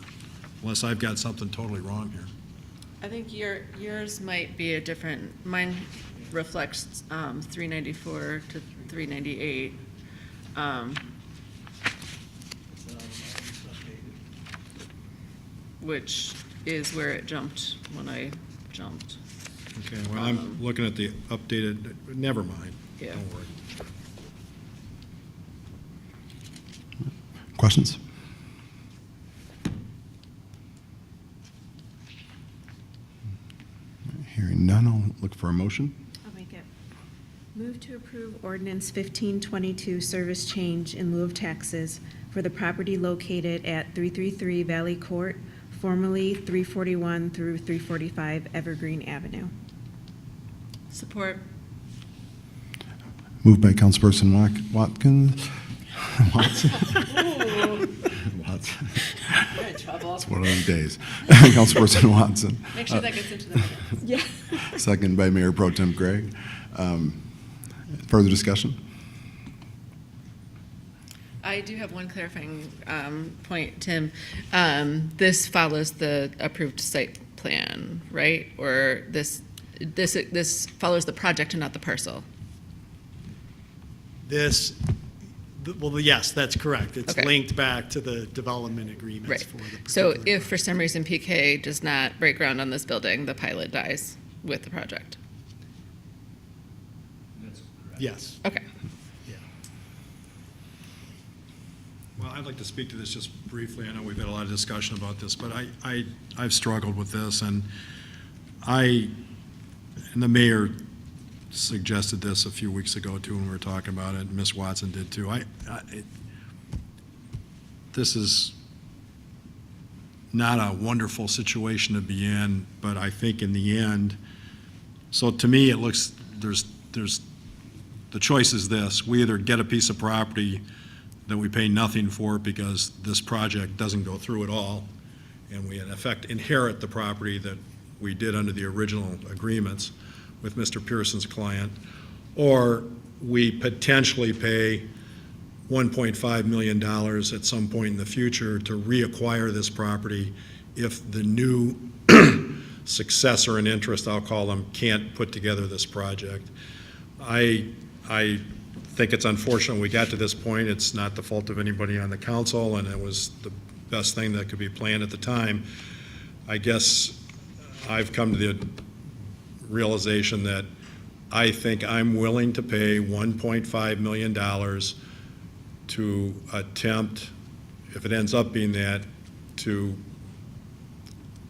unless I've got something totally wrong here. I think yours might be a different, mine reflects 394 to 398. Which is where it jumped when I jumped. Okay, well, I'm looking at the updated, never mind. Yeah. Don't worry. Questions? Hearing none, I'll look for a motion. I'll make it. Move to approve ordinance 1522, service change in lieu of taxes for the property located at 333 Valley Court, formerly 341 through 345 Evergreen Avenue. Support. Moved by Councilperson Watkins. Watson. Watson. You're in trouble. It's one of those days. Councilperson Watson. Make sure that gets into the minutes. Yeah. Second by Mayor Pro Tem Gregg. Further discussion? I do have one clarifying point, Tim. This follows the approved site plan, right? Or this follows the project and not the parcel? Well, yes, that's correct. It's Okay. linked back to the development agreements Right. for the So particular if for some reason PK does not break ground on this building, the pilot dies with the project? Yes. Okay. Well, I'd like to speak to this just briefly. I know we've had a lot of discussion about this, but I've struggled with this, and the mayor suggested this a few weeks ago too when we were talking about it, and Ms. Watson did too. This is not a wonderful situation to be in, but I think in the end, so to me, it looks, there's the choice is this: we either get a piece of property that we pay nothing for because this project doesn't go through at all, and we in effect inherit the property that we did under the original agreements with Mr. Pearson's client, or we potentially pay $1.5 million at some point in the future to reacquire this property if the new successor in interest, I'll call them, can't put together this project. I think it's unfortunate we got to this point. It's not the fault of anybody on the council, and it was the best thing that could be planned at the time. I guess I've come to the realization that I think I'm willing to pay $1.5 million to attempt, if it ends up being that, to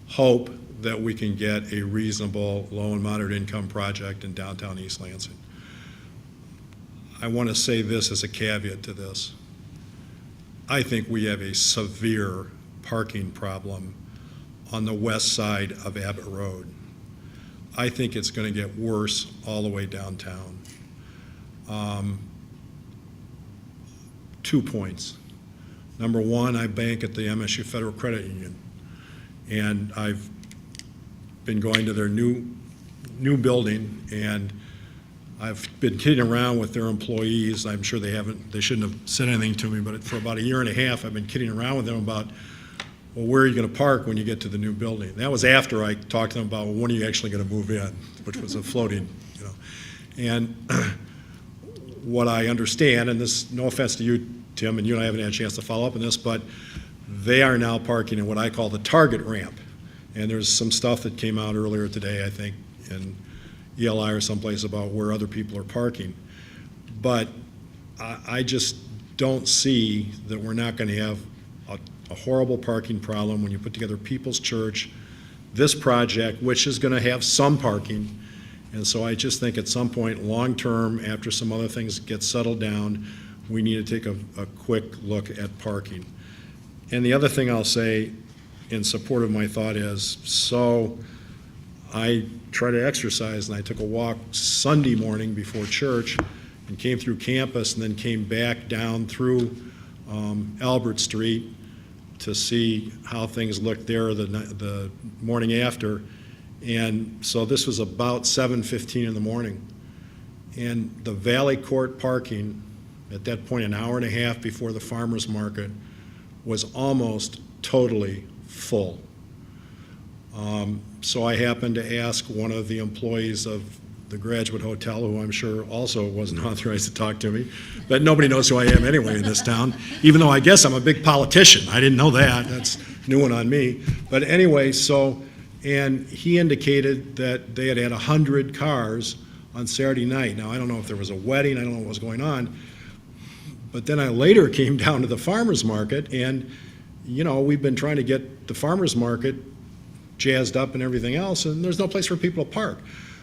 hope that we can get a reasonable low and moderate income project in downtown East Lansing. I want to say this as a caveat to this. I think we have a severe parking problem on the west side of Abbott Road. I think it's going to get worse all the way downtown. 2 points. Number one, I bank at the MSU Federal Credit Union, and I've been going to their new building, and I've been kidding around with their employees. I'm sure they shouldn't have said anything to me, but for about a year and a half, I've been kidding around with them about, well, where are you going to park when you get to the new building? That was after I talked to them about, well, when are you actually going to move in, which was a floating, And what I understand, and this, no offense to you, Tim, and you and I haven't had a chance to follow up on this, but they are now parking in what I call the target ramp. And there's some stuff that came out earlier today, I think, in ELI or someplace about where other people are parking. But I just don't see that we're not going to have a horrible parking problem when you put together People's Church, this project, which is going to have some parking. And so I just think at some point, long-term, after some other things get settled down, we need to take a quick look at parking. And the other thing I'll say in support of my thought is, so I try to exercise, and I took a walk Sunday morning before church, and came through campus and then came back down through Albert Street to see how things looked there the morning after. And so this was about 7:15 in the morning. And the Valley Court parking, at that point an hour and a half before the farmer's market, was almost totally full. So I happened to ask one of the employees of the Graduate Hotel, who I'm sure also wasn't authorized to talk to me, but nobody knows who I am anyway in this town, even though I guess I'm a big politician. I didn't know that. That's a new one on me. But anyway, and he indicated that they had 100 cars on Saturday night. Now, I don't know if there was a wedding, I don't know what was going on, but then I later came down to the farmer's market, and, you know, we've been trying to get the farmer's market jazzed up and everything else, and there's no place for people to park.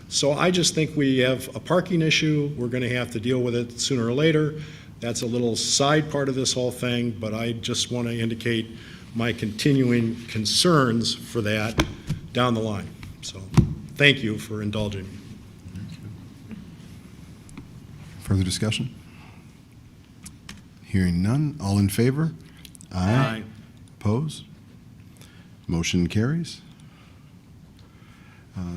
So I just think we have a parking issue. We're going to have to deal with it sooner or later. That's a little side part of this whole thing, but I just want to indicate my continuing concerns for that down the line. So thank you for indulging me. Further discussion? Hearing none. All in favor? Aye. Opposed? Motion carries.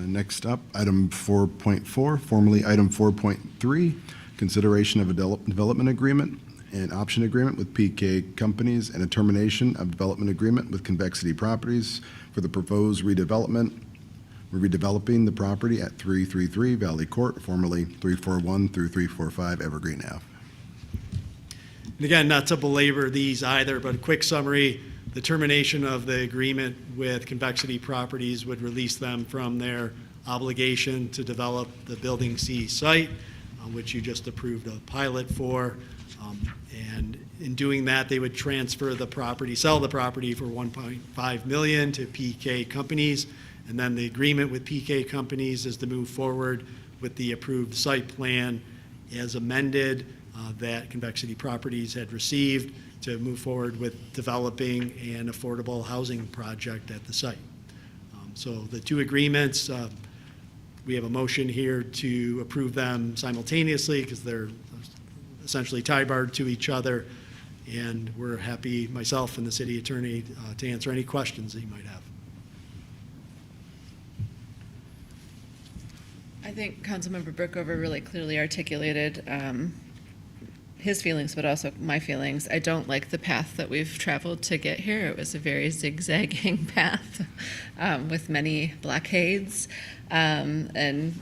Next up, item 4.4, formerly item 4.3, consideration of a development agreement and option agreement with PK Companies and a termination of development agreement with Convexity Properties for the proposed redevelopment. We're redeveloping the property at 333 Valley Court, formerly 341 through 345 Evergreen Ave. And again, not to belabor these either, but a quick summary. The termination of the agreement with Convexity Properties would release them from their obligation to develop the Building C site, which you just approved a pilot for. And in doing that, they would transfer the property, sell the property for $1.5 million to PK Companies. And then the agreement with PK Companies is to move forward with the approved site plan as amended that Convexity Properties had received to move forward with developing an affordable housing project at the site. So the two agreements, we have a motion here to approve them simultaneously because they're essentially tie-barred to each other. And we're happy, myself and the city attorney, to answer any questions that you might have. I think Councilmember Brookover really clearly articulated his feelings, but also my feelings. I don't like the path that we've traveled to get here. It was a very zigzagging path with many blockades and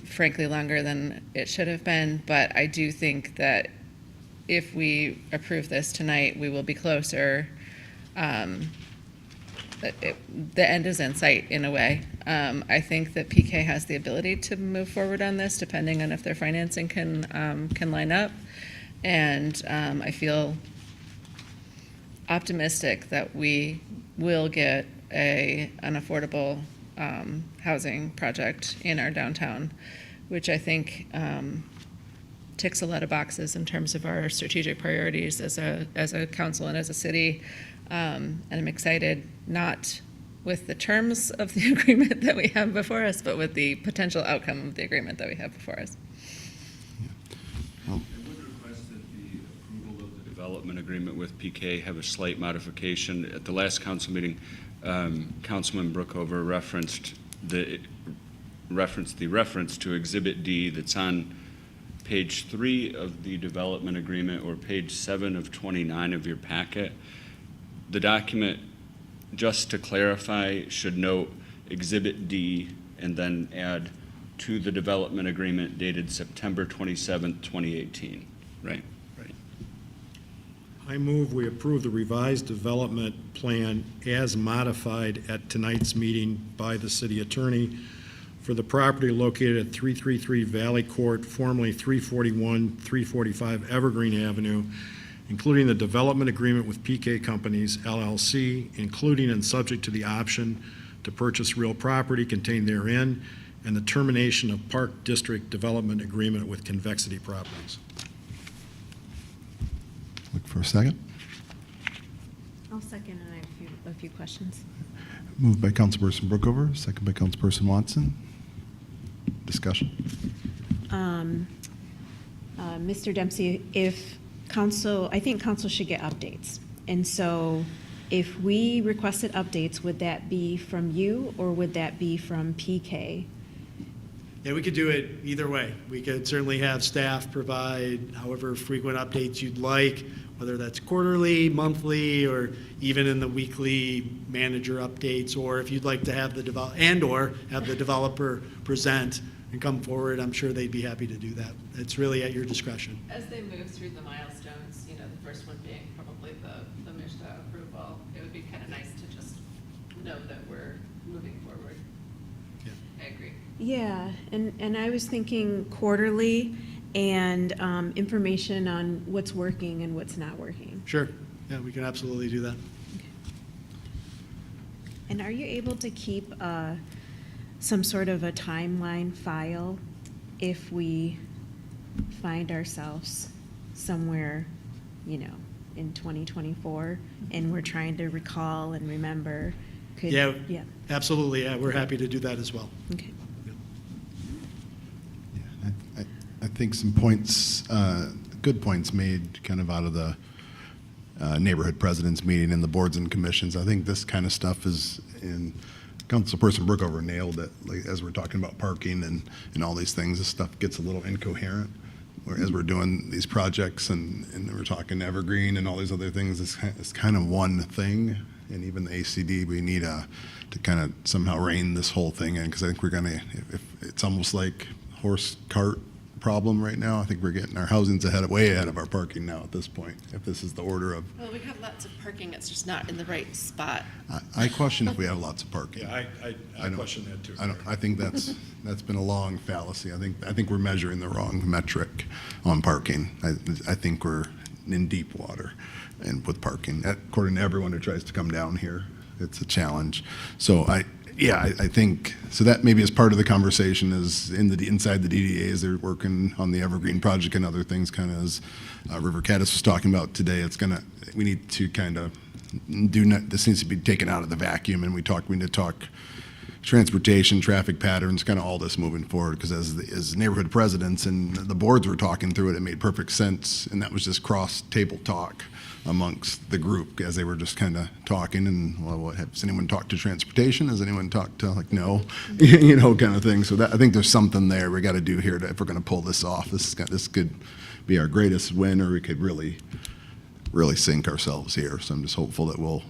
frankly longer than it should have been. But I do think that if we approve this tonight, we will be closer. The end is in sight in a way. I think that PK has the ability to move forward on this depending on if their financing can line up. And I feel optimistic that we will get an affordable housing project in our downtown, which I think ticks a lot of boxes in terms of our strategic priorities as a council and as a city. And I'm excited, not with the terms of the agreement that we have before us, but with the potential outcome of the agreement that we have before us. Development agreement with PK have a slight modification. At the last council meeting, Councilman Brookover referenced the reference to Exhibit D that's on page 3 of the development agreement or page 7 of 29 of your packet. The document, just to clarify, should note Exhibit D and then add to the development agreement dated September 27th, 2018, right? I move we approve the revised development plan as modified at tonight's meeting by the city attorney for the property located at 333 Valley Court, formerly 341, 345 Evergreen Avenue, including the development agreement with PK Companies, LLC, including and subject to the option to purchase real property contained therein, and the termination of Park District Development Agreement with Convexity Properties. Look for a second. I'll second, and I have a few questions. Moved by Councilperson Brookover, second by Councilperson Watson. Discussion. Mr. Dempsey, if council, I think council should get updates. And so if we requested updates, would that be from you or would that be from PK? Yeah, we could do it either way. We could certainly have staff provide however frequent updates you'd like, whether that's quarterly, monthly, or even in the weekly manager updates, or if you'd like to have the developer present and come forward, I'm sure they'd be happy to do that. It's really at your discretion. As they move through the milestones, you know, the first one being probably the MISHDA approval, it would be kind of nice to just know that we're moving forward. Yeah. I agree. Yeah, and I was thinking quarterly and information on what's working and what's not working. Sure. Yeah, we can absolutely do that. And are you able to keep some sort of a timeline file if we find ourselves somewhere, you know, in 2024 and we're trying to recall and remember? Yeah, absolutely. Yeah, we're happy to do that as well. Okay. I think some points, good points made kind of out of the neighborhood presidents meeting and the boards and commissions. I think this kind of stuff is in, Councilperson Brookover nailed it, like, as we're talking about parking and all these things, this stuff gets a little incoherent. Whereas we're doing these projects and we're talking Evergreen and all these other things, it's kind of one thing. And even the ACD, we need to kind of somehow rein this whole thing in, because I think we're going to, if it's almost like horse cart problem right now. I think we're getting our housings way ahead of our parking now at this point, if this is the order of. Well, we have lots of parking, it's just not in the right spot. I question if we have lots of parking. Yeah, I question that too. I think that's been a long fallacy. I think we're measuring the wrong metric on parking. I think we're in deep water and with parking. According to everyone who tries to come down here, it's a challenge. So I think so that maybe as part of the conversation is inside the DDAs, they're working on the Evergreen project and other things, kind of as River Caddis was talking about today. We need to kind of this needs to be taken out of the vacuum, and we need to talk transportation, traffic patterns, kind of all this moving forward, because as neighborhood presidents and the boards were talking through it, it made perfect sense, and that was just cross-table talk amongst the group as they were just kind of talking, and has anyone talked to transportation? Has anyone talked to, like, no, you know, kind of thing. So I think there's something there we got to do here if we're going to pull this off. This could be our greatest win, or we could really sink ourselves here. So I'm just hopeful that we'll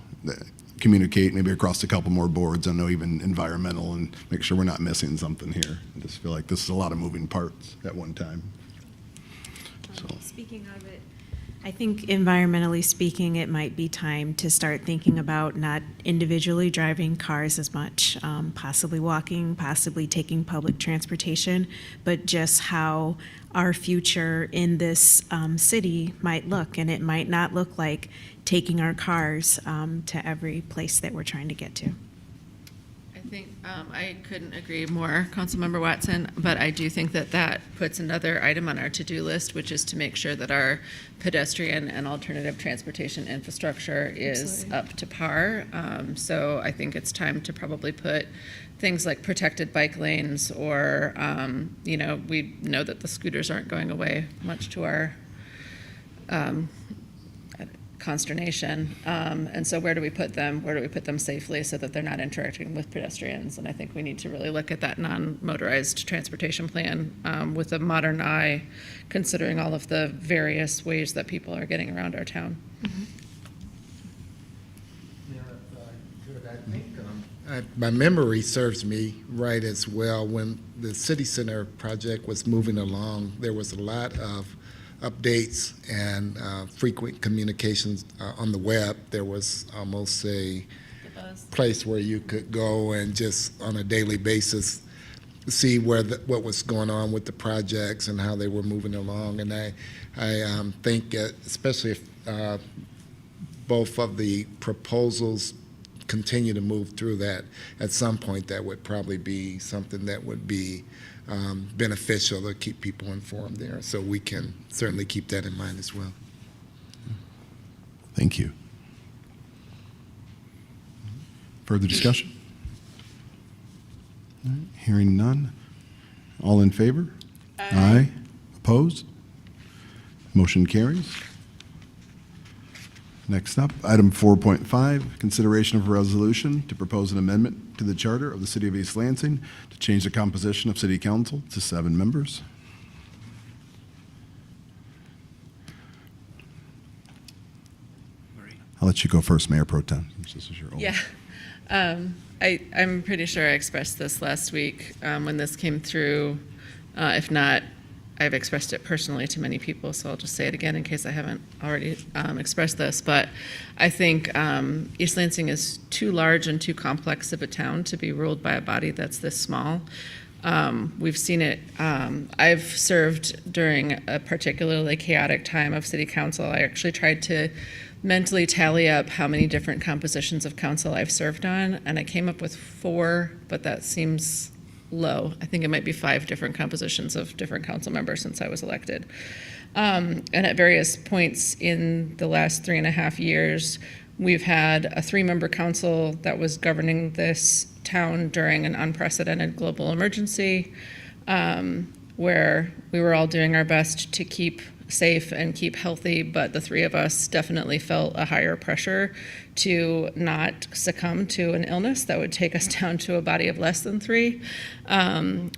communicate maybe across a couple more boards. I know even environmental, and make sure we're not missing something here. I just feel like this is a lot of moving parts at one time. So. Speaking of it, I think environmentally speaking, it might be time to start thinking about not individually driving cars as much, possibly walking, possibly taking public transportation, but just how our future in this city might look. And it might not look like taking our cars to every place that we're trying to get to. I think I couldn't agree more, Councilmember Watson, but I do think that puts another item on our to-do list, which is to make sure that our pedestrian and alternative transportation infrastructure is up to par. So I think it's time to probably put things like protected bike lanes, or, you know, we know that the scooters aren't going away, much to our consternation. And so where do we put them? Where do we put them safely so that they're not interacting with pedestrians? And I think we need to really look at that non-motorized transportation plan with a modern eye, considering all of the various ways that people are getting around our town. I think my memory serves me right as well. When the City Center project was moving along, there was a lot of updates and frequent communications on the web. There was almost a place where you could go and just on a daily basis see what was going on with the projects and how they were moving along. And I think, especially if both of the proposals continue to move through, that at some point that would probably be something that would be beneficial to keep people informed there. So we can certainly keep that in mind as well. Thank you. Further discussion? All right, hearing none. All in favor? Aye. Opposed? Motion carries. Next up, item 4.5, consideration of a resolution to propose an amendment to the charter of the City of East Lansing to change the composition of City Council to 7 members. I'll let you go first, Mayor Pro Tem. This is your old. Yeah. I'm pretty sure I expressed this last week when this came through. If not, I've expressed it personally to many people, so I'll just say it again in case I haven't already expressed this. But I think East Lansing is too large and too complex of a town to be ruled by a body that's this small. We've seen it. I've served during a particularly chaotic time of city council. I actually tried to mentally tally up how many different compositions of council I've served on, and I came up with 4, but that seems low. I think it might be 5 different compositions of different council members since I was elected. And at various points in the last 3.5 years, we've had a 3-member council that was governing this town during an unprecedented global emergency, where we were all doing our best to keep safe and keep healthy, but the 3 of us definitely felt a higher pressure to not succumb to an illness that would take us down to a body of less than 3.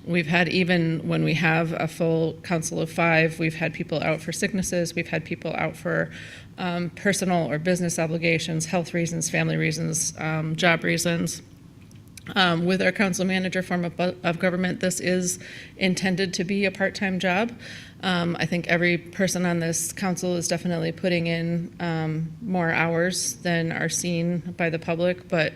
We've had, even when we have a full council of 5, we've had people out for sicknesses, we've had people out for personal or business obligations, health reasons, family reasons, job reasons. With our council manager form of government, this is intended to be a part-time job. I think every person on this council is definitely putting in more hours than are seen by the public, but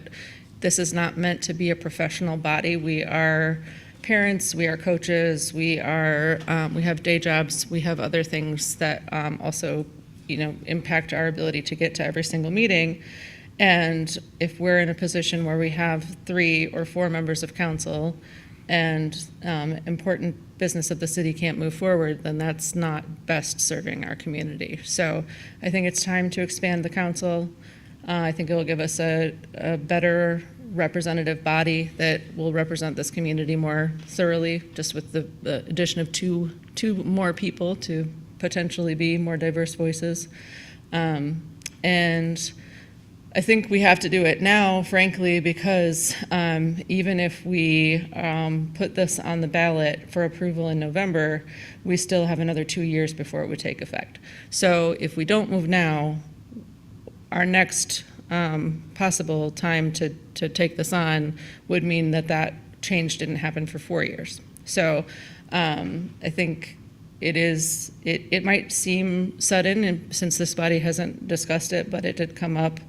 this is not meant to be a professional body. We are parents, we are coaches, we have day jobs, we have other things that also, impact our ability to get to every single meeting. And if we're in a position where we have 3 or 4 members of council and important business of the city can't move forward, then that's not best serving our community. So I think it's time to expand the council. I think it will give us a better representative body that will represent this community more thoroughly, just with the addition of two more people to potentially be more diverse voices. And I think we have to do it now, frankly, because even if we put this on the ballot for approval in November, we still have another 2 years before it would take effect. So if we don't move now, our next possible time to take this on would mean that change didn't happen for 4 years. So I think it might seem sudden, and since this body hasn't discussed it, but it did come up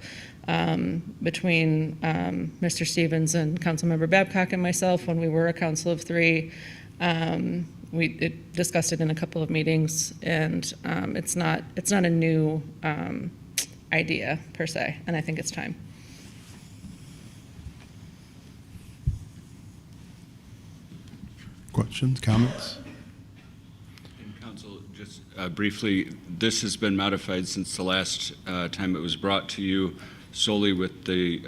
between Mr. Stevens and Councilmember Babcock and myself when we were a council of 3. We discussed it in a couple of meetings, and it's not a new idea per se, and I think it's time. Questions, comments? Council, just briefly, this has been modified since the last time it was brought to you, solely with the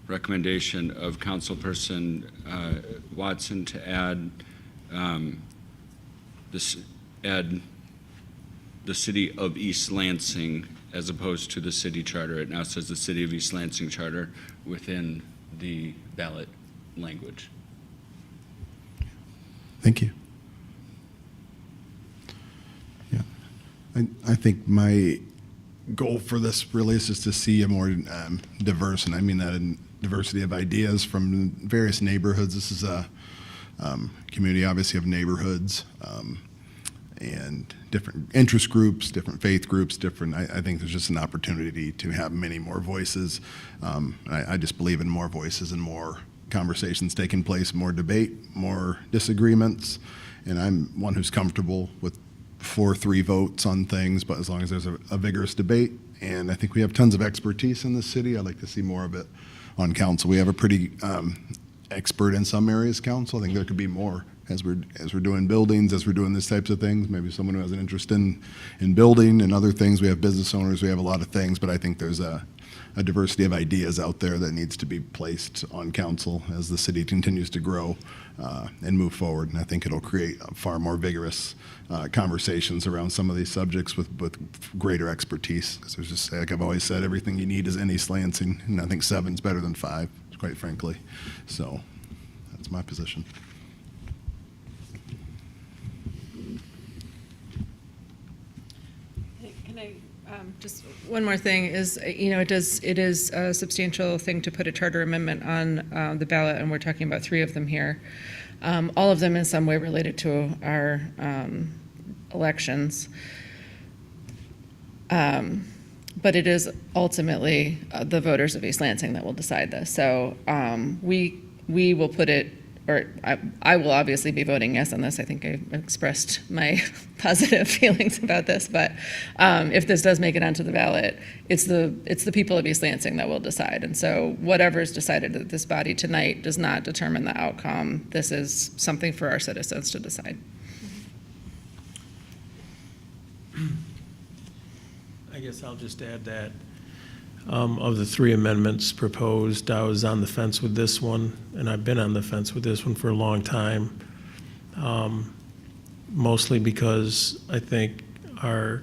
recommendation of Councilperson Watson to add the City of East Lansing as opposed to the city charter. It now says the City of East Lansing charter within the ballot language. Thank you. Yeah, I think my goal for this really is just to see a more diverse, and I mean that in diversity of ideas from various neighborhoods. This is a community, obviously, of neighborhoods and different interest groups, different faith groups, I think there's just an opportunity to have many more voices. I just believe in more voices and more conversations taking place, more debate, more disagreements, and I'm one who's comfortable with 4-3 votes on things, but as long as there's a vigorous debate, and I think we have tons of expertise in this city. I'd like to see more of it on council. We have a pretty expert in some areas council. I think there could be more as we're doing buildings, as we're doing these types of things. Maybe someone who has an interest in building and other things. We have business owners, we have a lot of things, but I think there's a a diversity of ideas out there that needs to be placed on council as the city continues to grow and move forward. And I think it'll create far more vigorous conversations around some of these subjects with greater expertise. Because there's just, like I've always said, everything you need is in East Lansing, and I think 7's better than 5, quite frankly. So that's my position. Can I, just one more thing is, it is a substantial thing to put a charter amendment on the ballot, and we're talking about 3 of them here. All of them in some way related to our elections. But it is ultimately the voters of East Lansing that will decide this. So we will put it, or I will obviously be voting yes on this. I think I expressed my positive feelings about this. But if this does make it onto the ballot, it's the people of East Lansing that will decide. And so whatever is decided at this body tonight does not determine the outcome. This is something for our citizens to decide. I guess I'll just add that of the 3 amendments proposed, I was on the fence with this one, and I've been on the fence with this one for a long time, mostly because I think our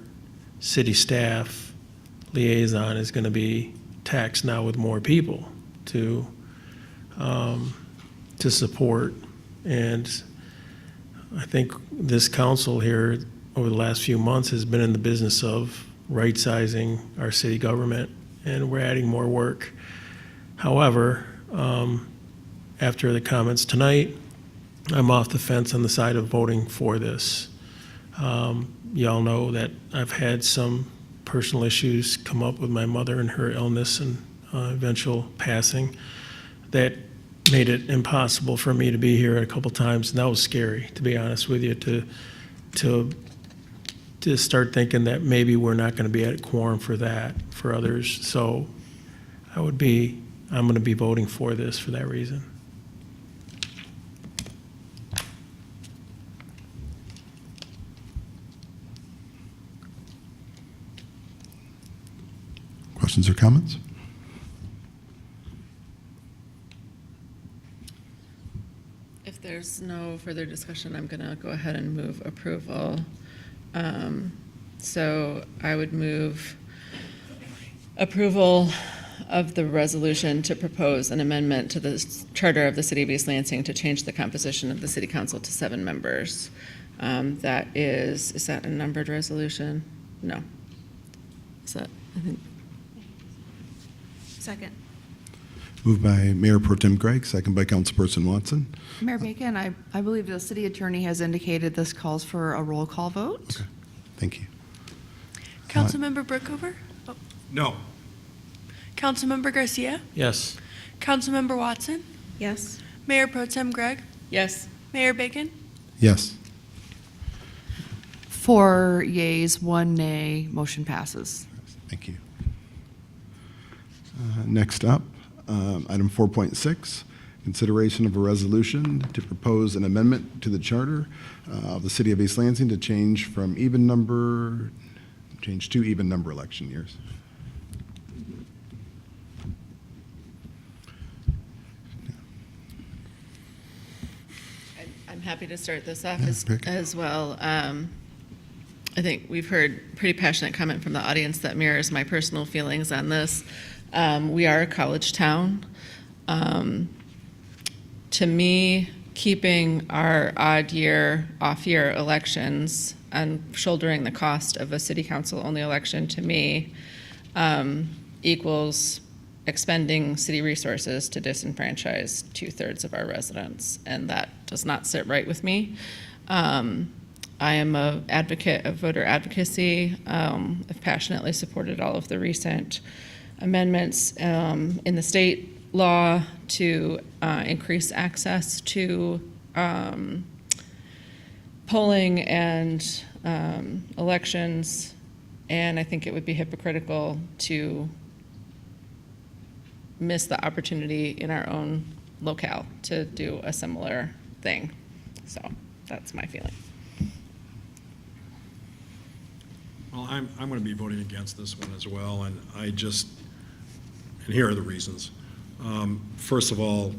city staff liaison is going to be taxed now with more people to support. And I think this council here over the last few months has been in the business of right-sizing our city government, and we're adding more work. However, after the comments tonight, I'm off the fence on the side of voting for this. Y'all know that I've had some personal issues come up with my mother and her illness and eventual passing that made it impossible for me to be here a couple times, and that was scary, to be honest with you, to start thinking that maybe we're not going to be at quorum for that, for others. So I'm going to be voting for this for that reason. Questions or comments? If there's no further discussion, I'm going to go ahead and move approval. So I would move approval of the resolution to propose an amendment to the charter of the City of East Lansing to change the composition of the City Council to 7 members. That is that a numbered resolution? No. Is that, I think. Second. Moved by Mayor Pro Tem Gregg, second by Councilperson Watson. Mayor Bacon, I believe the city attorney has indicated this calls for a roll call vote. Okay, thank you. Councilmember Brookover? Oh. No. Councilmember Garcia? Yes. Councilmember Watson? Yes. Mayor Pro Tem Gregg? Yes. Mayor Bacon? Yes. 4 yeas, 1 nay, motion passes. Thank you. Next up, item 4.6, consideration of a resolution to propose an amendment to the charter of the City of East Lansing to change to even number election years. I'm happy to start this off Yeah, as well. I think we've heard pretty passionate comment from the audience that mirrors my personal feelings on this. We are a college town. To me, keeping our odd year, off year elections and shouldering the cost of a city council only election, to me, equals expending city resources to disenfranchise 2/3 of our residents, and that does not sit right with me. I am an advocate of voter advocacy. I've passionately supported all of the recent amendments in the state law to increase access to polling and elections, and I think it would be hypocritical to miss the opportunity in our own locale to do a similar thing. So that's my feeling. Well, I'm going to be voting against this one as well, and I just, And here are the reasons. First of all,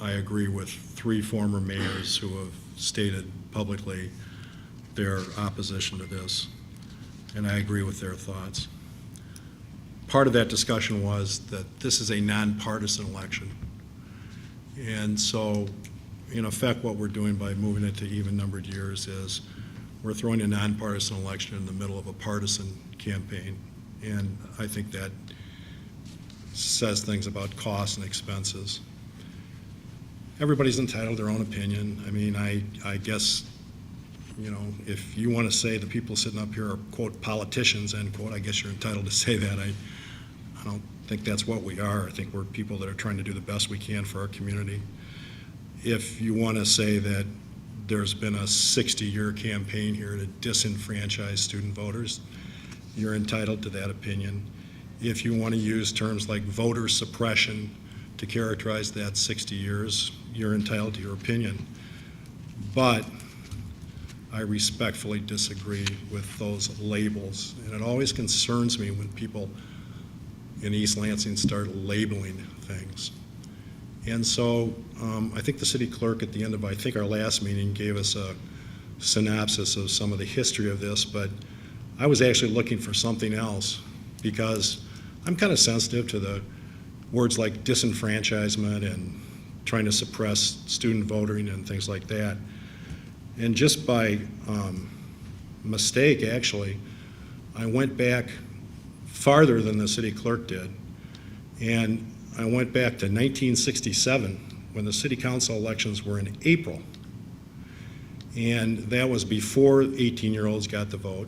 I agree with 3 former mayors who have stated publicly their opposition to this, and I agree with their thoughts. Part of that discussion was that this is a nonpartisan election. And so, in effect, what we're doing by moving it to even-numbered years is we're throwing a nonpartisan election in the middle of a partisan campaign. And I think that says things about costs and expenses. Everybody's entitled to their own opinion. I mean, I guess, you know, if you want to say the people sitting up here are, quote, politicians, end quote, I guess you're entitled to say that. I don't think that's what we are. I think we're people that are trying to do the best we can for our community. If you want to say that there's been a 60-year campaign here to disenfranchise student voters, you're entitled to that opinion. If you want to use terms like voter suppression to characterize that 60 years, you're entitled to your opinion. But I respectfully disagree with those labels. And it always concerns me when people in East Lansing start labeling things. And so I think the city clerk at the end of, I think, our last meeting gave us a synopsis of some of the history of this, but I was actually looking for something else because I'm kind of sensitive to the words like disenfranchisement and trying to suppress student voting and things like that. And just by mistake, actually, I went back farther than the city clerk did, and I went back to 1967 when the city council elections were in April. And that was before 18-year-olds got the vote,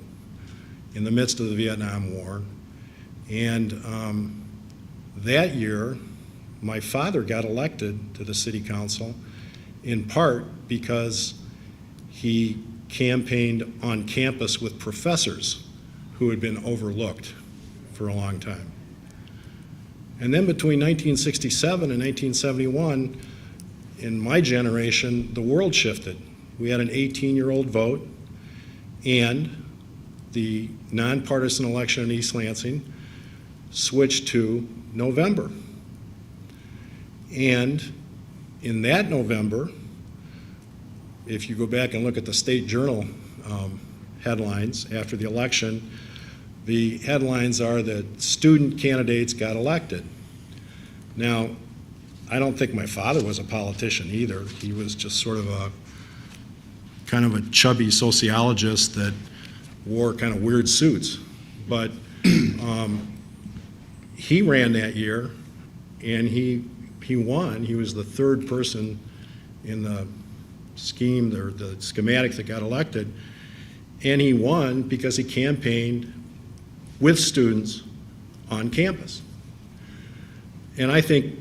in the midst of the Vietnam War. And that year, my father got elected to the city council in part because he campaigned on campus with professors who had been overlooked for a long time. And then between 1967 and 1971, in my generation, the world shifted. We had an 18-year-old vote, and the nonpartisan election in East Lansing switched to November. And in that November, if you go back and look at the State Journal headlines after the election, the headlines are that student candidates got elected. Now, I don't think my father was a politician either. He was just sort of a kind of a chubby sociologist that wore kind of weird suits. But he ran that year, and he won. He was the third person in the scheme, the schematic that got elected, and he won because he campaigned with students on campus. And I think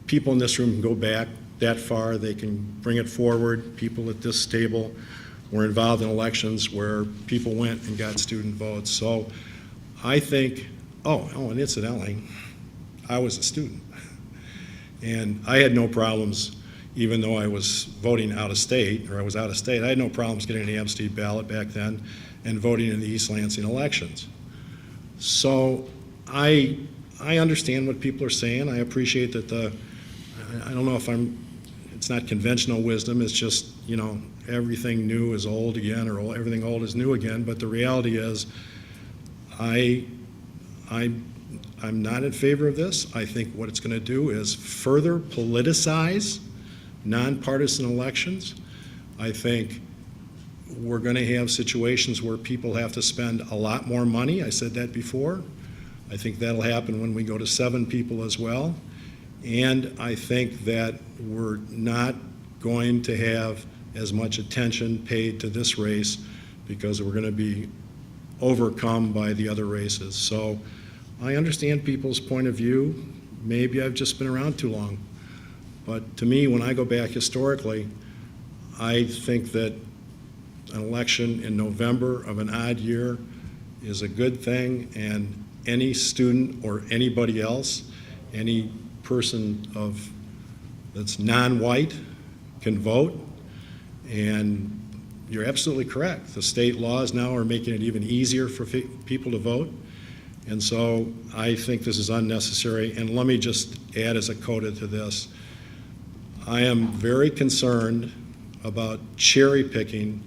people in this room can go back that far. They can bring it forward. People at this table were involved in elections where people went and got student votes. So I think, and incidentally, I was a student. And I had no problems, even though I was voting out of state, or I was out of state, I had no problems getting an absentee ballot back then and voting in the East Lansing elections. So I understand what people are saying. I appreciate that I don't know if it's not conventional wisdom, it's just, you know, everything new is old again, or everything old is new again, but the reality is I'm not in favor of this. I think what it's going to do is further politicize nonpartisan elections. I think we're going to have situations where people have to spend a lot more money. I said that before. I think that'll happen when we go to 7 people as well. And I think that we're not going to have as much attention paid to this race because we're going to be overcome by the other races. So I understand people's point of view. Maybe I've just been around too long. But to me, when I go back historically, I think that an election in November of an odd year is a good thing, and any student or anybody else, any person that's non-white can vote. And you're absolutely correct. The state laws now are making it even easier for people to vote. And so I think this is unnecessary. And let me just add as a coda to this, I am very concerned about cherry picking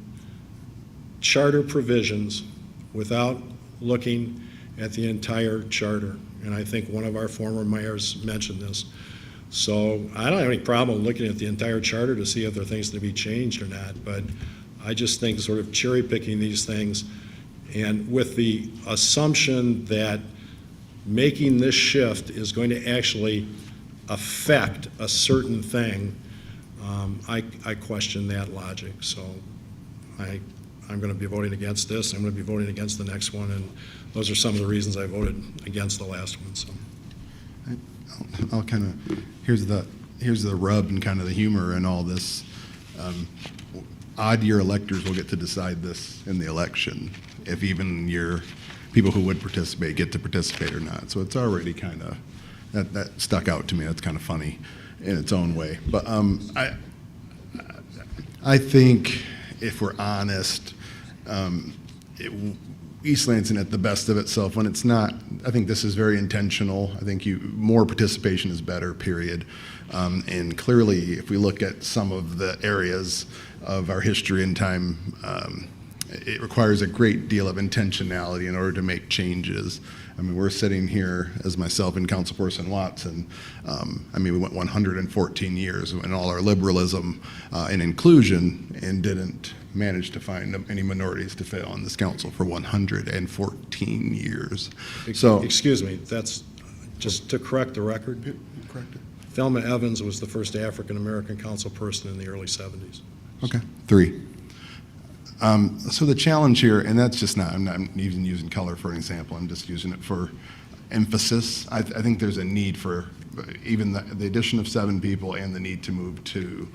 charter provisions without looking at the entire charter. And I think one of our former mayors mentioned this. So I don't have any problem looking at the entire charter to see if there are things to be changed or not, but I just think sort of cherry picking these things and with the assumption that making this shift is going to actually affect a certain thing, I question that logic. So I'm going to be voting against this. I'm going to be voting against the next one, and those are some of the reasons I voted against the last one. So I'll kind of, here's the rub and kind of the humor in all this. Odd year electors will get to decide this in the election, if even your people who would participate get to participate or not. So it's already kind of, that stuck out to me. That's kind of funny in its own way. But I think if we're honest, East Lansing at the best of itself when it's not. I think this is very intentional. I think more participation is better, period. And clearly, if we look at some of the areas of our history and time, it requires a great deal of intentionality in order to make changes. I mean, we're sitting here as myself and Councilperson Watson. I mean, we went 114 years in all our liberalism and inclusion and didn't manage to find any minorities to fail on this council for 114 years. So, excuse me, that's just to correct the record. Correct it. Thelma Evans was the first African-American council person in the early 70s. Okay, 3. So the challenge here, and that's just not, I'm not even using color for an example, I'm just using it for emphasis. I think there's a need for even the addition of 7 people and the need to move to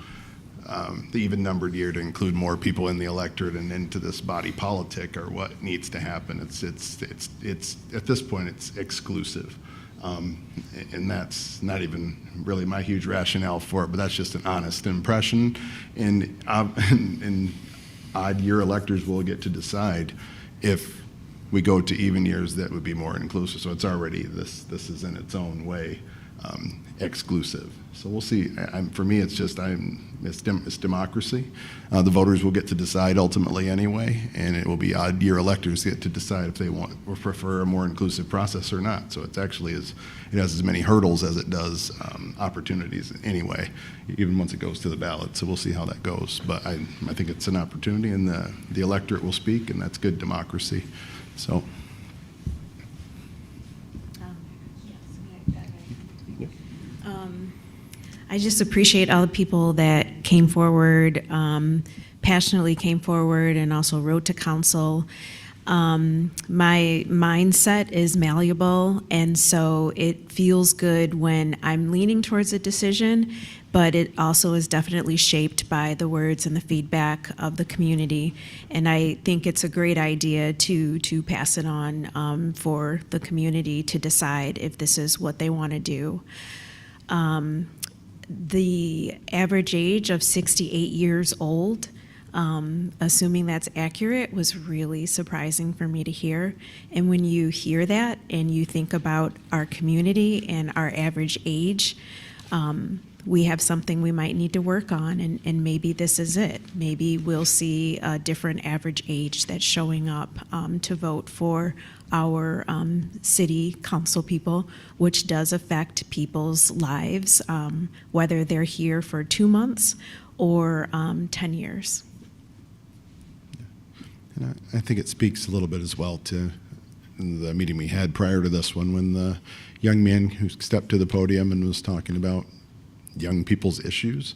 the even numbered year to include more people in the electorate and into this body politic are what needs to happen. It's at this point, it's exclusive. And that's not even really my huge rationale for it, but that's just an honest impression. And odd year electors will get to decide if we go to even years that would be more inclusive. So it's already, this is in its own way exclusive. So we'll see. For me, it's just, it's democracy. The voters will get to decide ultimately anyway, and it will be odd year electors get to decide if they want or prefer a more inclusive process or not. So it's actually it has as many hurdles as it does opportunities anyway, even once it goes to the ballot. So we'll see how that goes. But I think it's an opportunity, and the electorate will speak, and that's good democracy. So. I just appreciate all the people that came forward, passionately came forward, and also wrote to council. My mindset is malleable, and so it feels good when I'm leaning towards a decision, but it also is definitely shaped by the words and the feedback of the community. And I think it's a great idea to pass it on for the community to decide if this is what they want to do. The average age of 68 years old, assuming that's accurate, was really surprising for me to hear. And when you hear that and you think about our community and our average age, we have something we might need to work on, and maybe this is it. Maybe we'll see a different average age that's showing up to vote for our city council people, which does affect people's lives, whether they're here for 2 months or 10 years. And I think it speaks a little bit as well to the meeting we had prior to this one, when the young man who stepped to the podium and was talking about young people's issues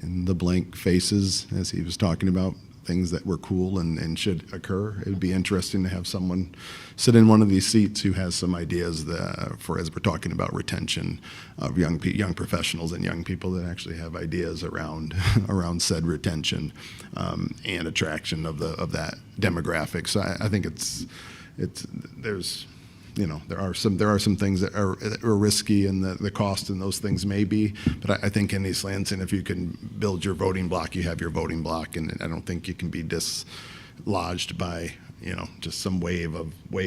and the blank faces as he was talking about things that were cool and should occur. It would be interesting to have someone sit in one of these seats who has some ideas as we're talking about retention of young professionals and young people that actually have ideas around said retention and attraction of that demographic. So I think there are some things that are risky, and the cost and those things may be, but I think in East Lansing, if you can build your voting block, you have your voting block, and I don't think you can be dislodged by just some wave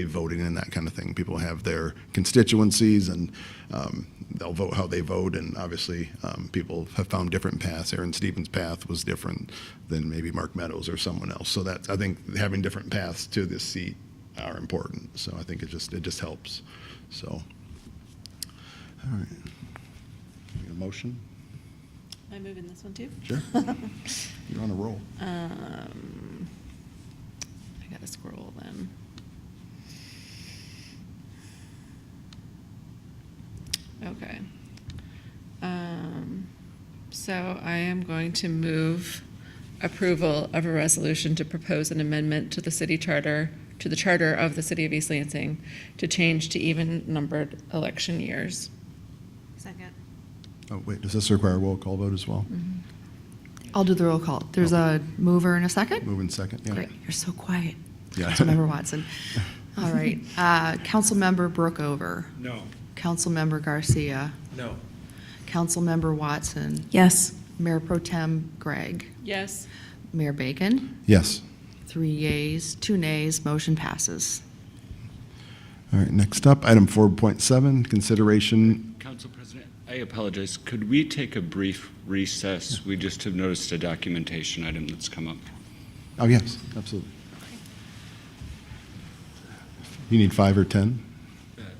voting and that kind of thing. People have their constituencies, and they'll vote how they vote, and obviously people have found different paths. Aaron Stevens' path was different than maybe Mark Meadows or someone else. So I think having different paths to this seat are important. So I think it just helps. So, all right. Need a motion? Am I moving this one too? Sure. You're on a roll. I gotta scroll then. Okay. So I am going to move approval of a resolution to propose an amendment to the city charter, to the charter of the city of East Lansing, to change to even-numbered election years. Second. Oh, wait, does this require a roll call vote as well? I'll do the roll call. There's a mover and a second? Moving second, yeah. Great, you're so quiet. Yeah. Councilmember Watson. All right, Councilmember Brookover. No. Councilmember Garcia. No. Councilmember Watson. Yes. Mayor Pro Tem Gregg. Yes. Mayor Bacon. Yes. 3 yeas, 2 nays, motion passes. All right, next up, item 4.7, consideration. Council President, I apologize. Could we take a brief recess? We just have noticed a documentation item that's come up. Oh, yes, absolutely. You need 5 or 10?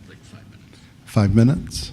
Like 5 minutes. 5 minutes?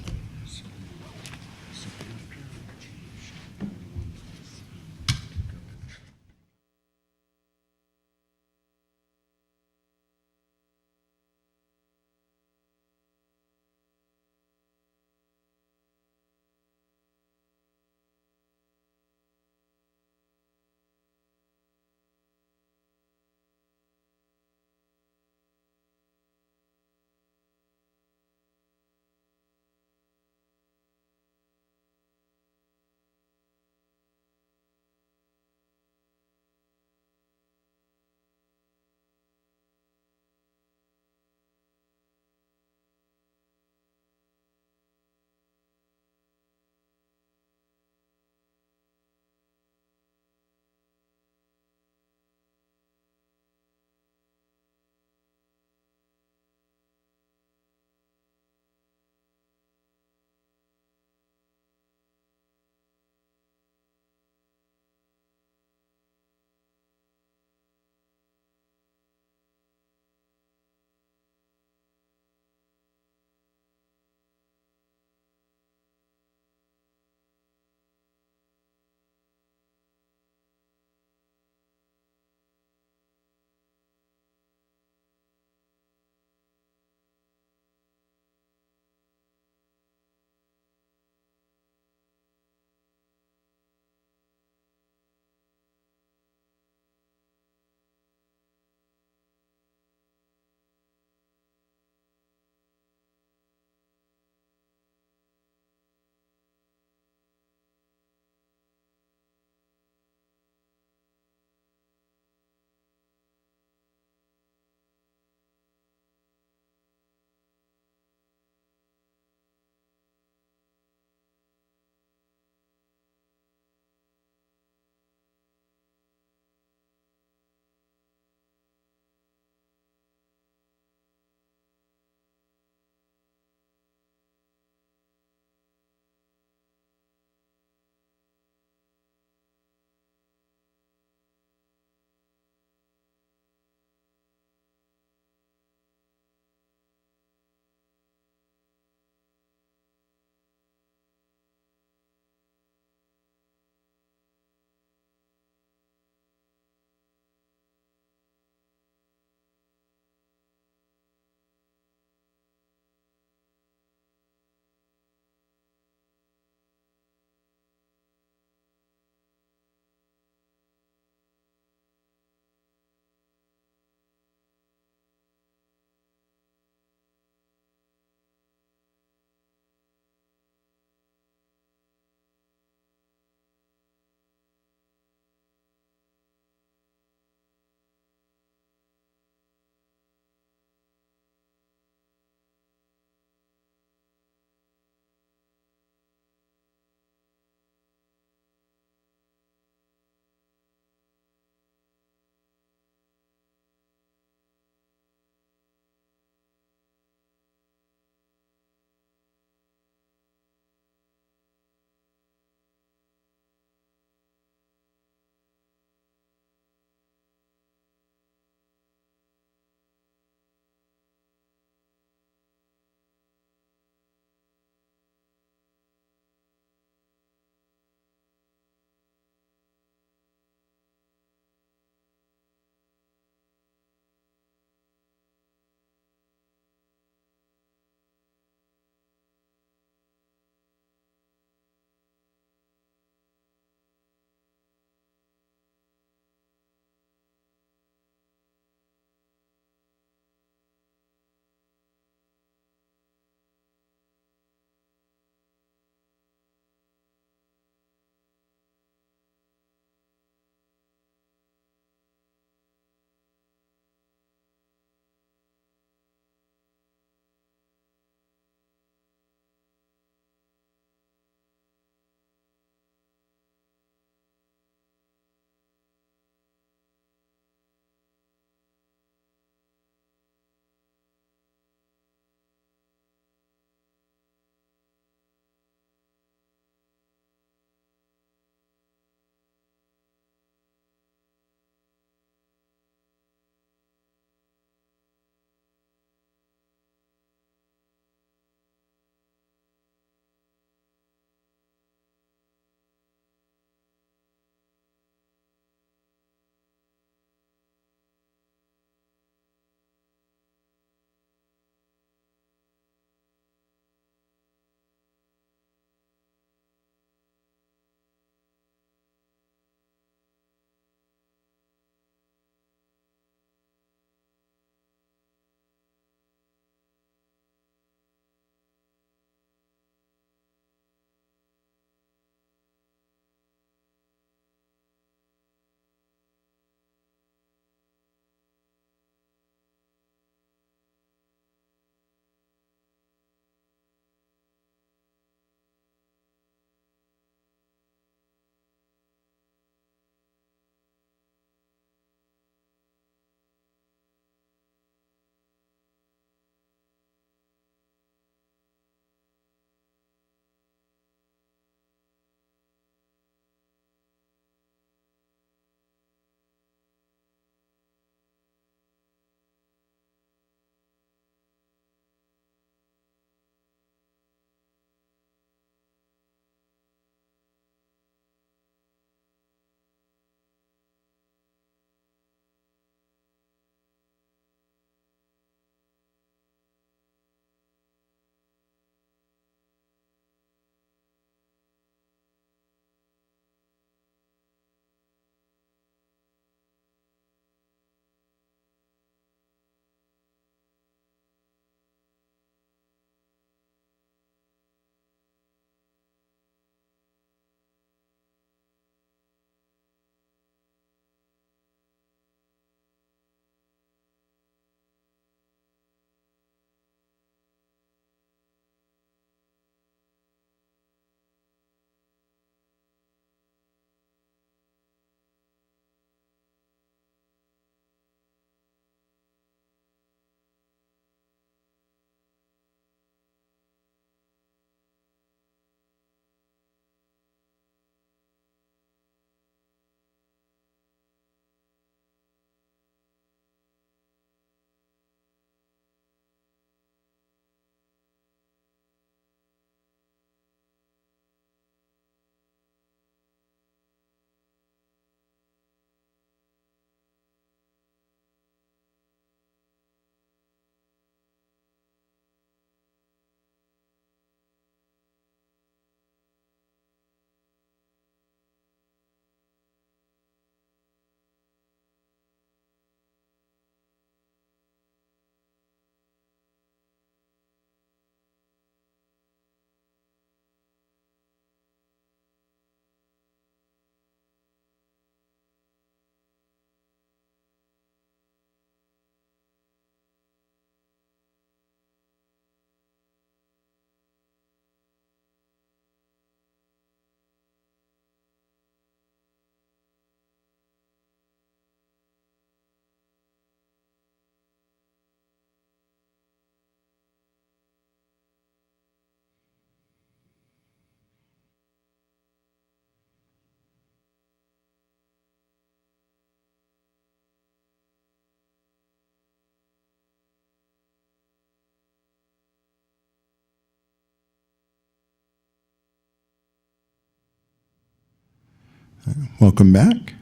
Welcome back.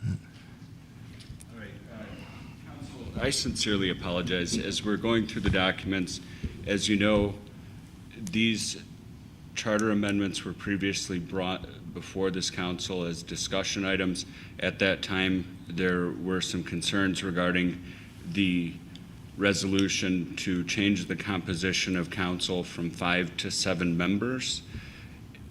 All right, Council, I sincerely apologize. As we're going through the documents, as you know, these charter amendments were previously brought before this council as discussion items. At that time, there were some concerns regarding the resolution to change the composition of council from 5 to 7 members.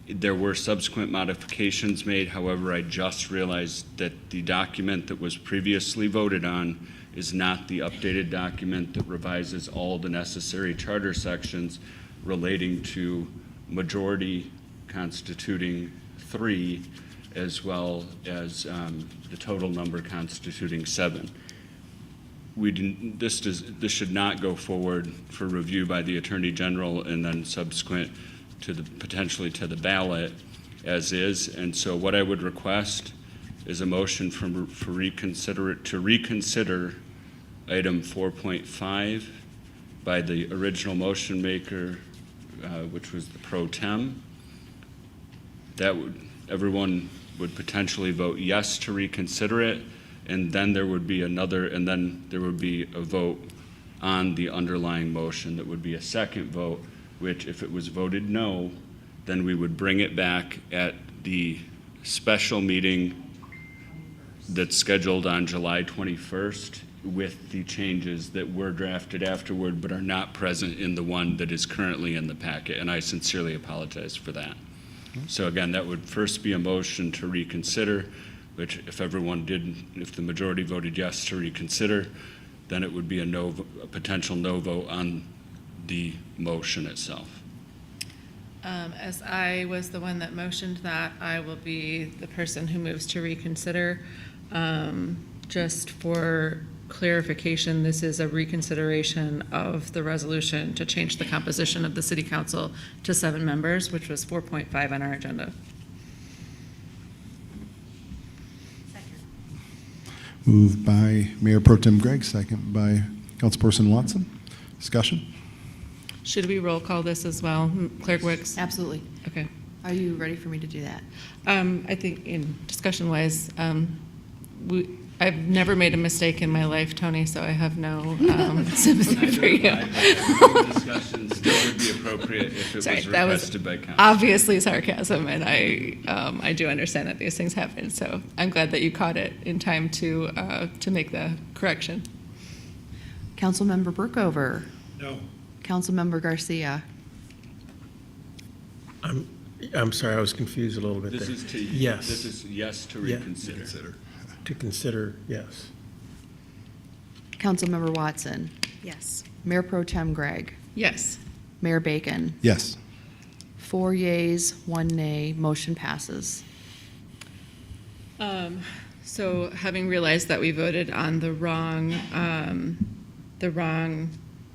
There were subsequent modifications made. However, I just realized that the document that was previously voted on is not the updated document that revises all the necessary charter sections relating to majority constituting 3, as well as the total number constituting 7. This should not go forward for review by the Attorney General and then subsequent to potentially to the ballot as is. And so what I would request is a motion to reconsider item 4.5 by the original motion maker, which was the pro tem. Everyone would potentially vote yes to reconsider it, and then there would be a vote on the underlying motion that would be a second vote, which if it was voted no, then we would bring it back at the special meeting that's scheduled on July 21st with the changes that were drafted afterward but are not present in the one that is currently in the packet, and I sincerely apologize for that. So again, that would first be a motion to reconsider, which if the majority voted yes to reconsider, then it would be a potential no vote on the motion itself. As I was the one that motioned that, I will be the person who moves to reconsider. Just for clarification, this is a reconsideration of the resolution to change the composition of the city council to 7 members, which was 4.5 on our agenda. Moved by Mayor Pro Tem Gregg, second by Councilperson Watson. Discussion? Should we roll call this as well, Clerk Wicks? Absolutely. Okay. Are you ready for me to do that? I think in discussion-wise, I've never made a mistake in my life, Tony, so I have no sympathy for you. Discussion still would be appropriate if it was requested by council. Obviously sarcasm, and I do understand that these things happen, so I'm glad that you caught it in time to make the correction. Councilmember Burkover. No. Councilmember Garcia. I'm sorry, I was confused a little bit This there. is Yes. This is yes to Yeah. reconsider. To consider, yes. Councilmember Watson. Yes. Mayor Pro Tem Gregg. Yes. Mayor Bacon. Yes. 4 yeas, 1 nay, motion passes. So having realized that we voted on the wrong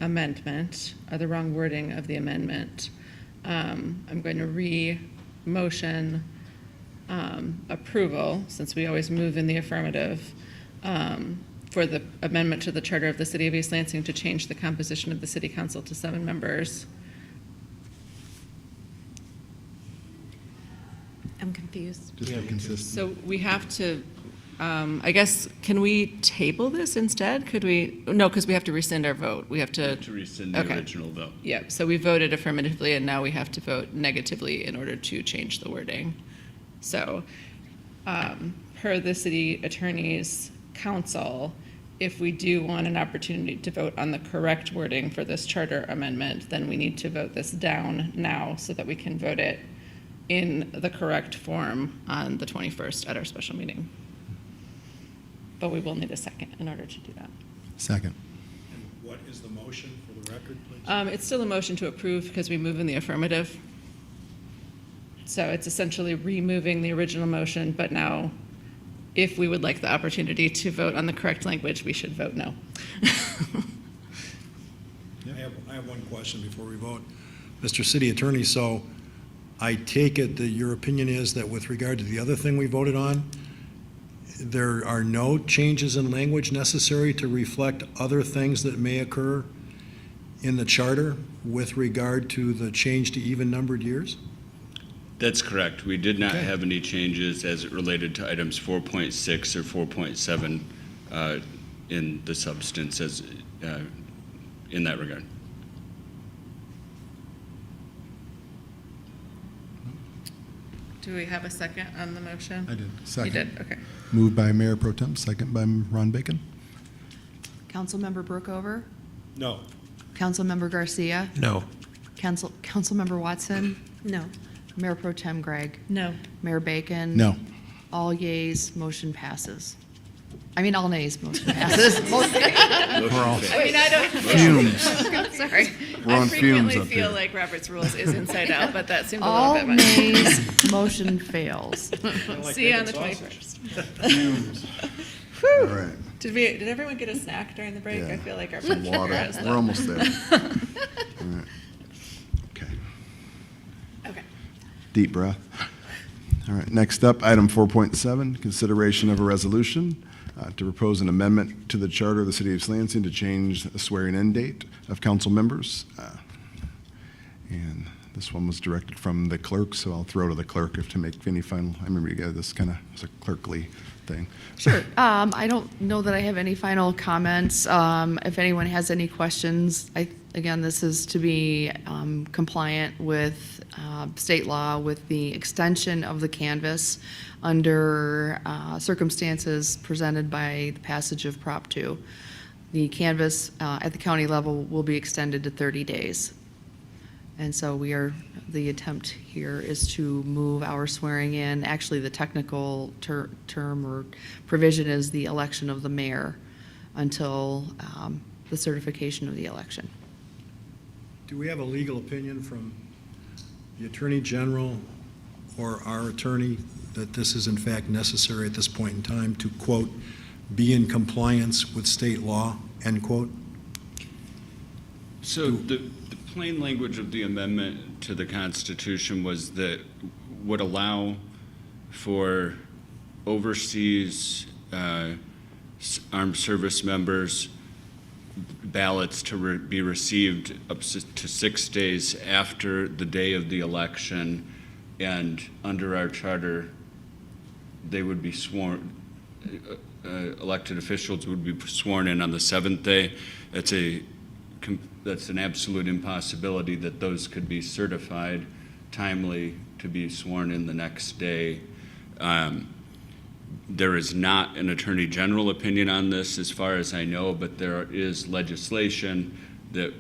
amendment, or the wrong wording of the amendment, I'm going to re-motion approval, since we always move in the affirmative, for the amendment to the Charter of the City of East Lansing to change the composition of the City Council to 7 members. I'm confused. Just be consistent. So we have to, I guess, can we table this instead? Could we, no, because we have to rescind our vote. We have to. To rescind the Okay. original vote. Yeah, so we voted affirmatively, and now we have to vote negatively in order to change the wording. So, per the city attorney's counsel, if we do want an opportunity to vote on the correct wording for this charter amendment, then we need to vote this down now so that we can vote it in the correct form on the 21st at our special meeting. But we will need a second in order to do that. Second. And what is the motion for the record, please? It's still a motion to approve because we move in the affirmative. So it's essentially removing the original motion, but now if we would like the opportunity to vote on the correct language, we should vote no. I have one question before we vote. Mr. City Attorney, so I take it that your opinion is that with regard to the other thing we voted on, there are no changes in language necessary to reflect other things that may occur in the charter with regard to the change to even-numbered years? That's correct. We did not have any changes as it related to items 4.6 or 4.7 in the substance as in that regard. Do we have a second on the motion? I did. Second. You did, okay. Moved by Mayor Pro Tem, second by Ron Bacon. Councilmember Brookover, No. Councilmember Garcia, No. Councilmember Watson, No. Mayor Pro Tem Gregg, No. Mayor Bacon. No. All yeas, motion passes. I mean, all nays, motion passes. I mean, I don't. Fumes. Sorry. We're on I fumes frequently up feel here. like Robert's rules is inside out, but that seemed a little All bit much. nays, motion fails. See you on the 21st. Fumes. All right. Did everyone get a snack during the break? Yeah. I feel like our Some blood sugar water. has We're low. almost there. All right. Okay. Okay. Deep breath. All right, next up, item 4.7, consideration of a resolution to propose an amendment to the charter of the city of East Lansing to change the swearing-in date of council members. And this one was directed from the clerk, so I'll throw to the clerk if to make any final, I remember you guys, this kind of was a clerkly thing. Sure. I don't know that I have any final comments. If anyone has any questions, again, this is to be compliant with state law with the extension of the canvass under circumstances presented by the passage of Prop 2. The canvass at the county level will be extended to 30 days. And so the attempt here is to move our swearing in. Actually, the technical term or provision is the election of the mayor until the certification of the election. Do we have a legal opinion from the Attorney General or our attorney that this is in fact necessary at this point in time to, quote, be in compliance with state law, end quote? So the plain language of the amendment to the Constitution was that would allow for overseas armed service members ballots to be received up to 6 days after the day of the election, and under our charter, they would be sworn, elected officials would be sworn in on the 7th day. That's an absolute impossibility that those could be certified timely to be sworn in the next day. There is not an Attorney General opinion on this as far as I know, but there is legislation that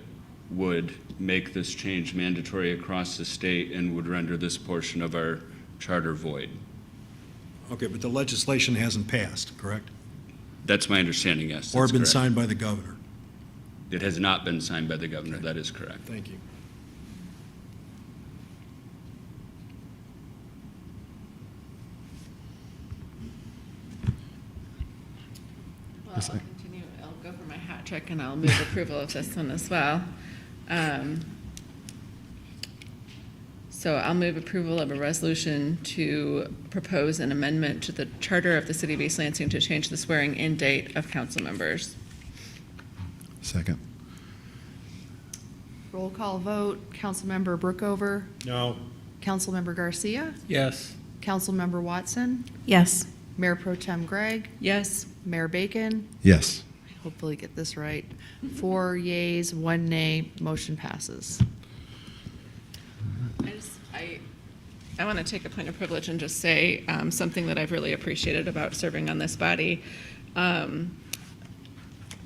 would make this change mandatory across the state and would render this portion of our charter void. Okay, but the legislation hasn't passed, correct? That's my understanding, yes. Or that's been correct. signed by the governor? It has not been signed by the governor, that is correct. Thank you. Well, Yes, I'll continue. I'll go for my hat trick and I'll move approval of this one as well. So I'll move approval of a resolution to propose an amendment to the charter of the city of East Lansing to change the swearing-in date of council members. Second. Roll call vote, Councilmember Brookover, No. Councilmember Garcia, Yes. Councilmember Watson, Yes. Mayor Pro Tem Gregg, Yes. Mayor Bacon. Yes. Hopefully get this right. 4 yeas, 1 nay, motion passes. I want to take a point of privilege and just say something that I've really appreciated about serving on this body.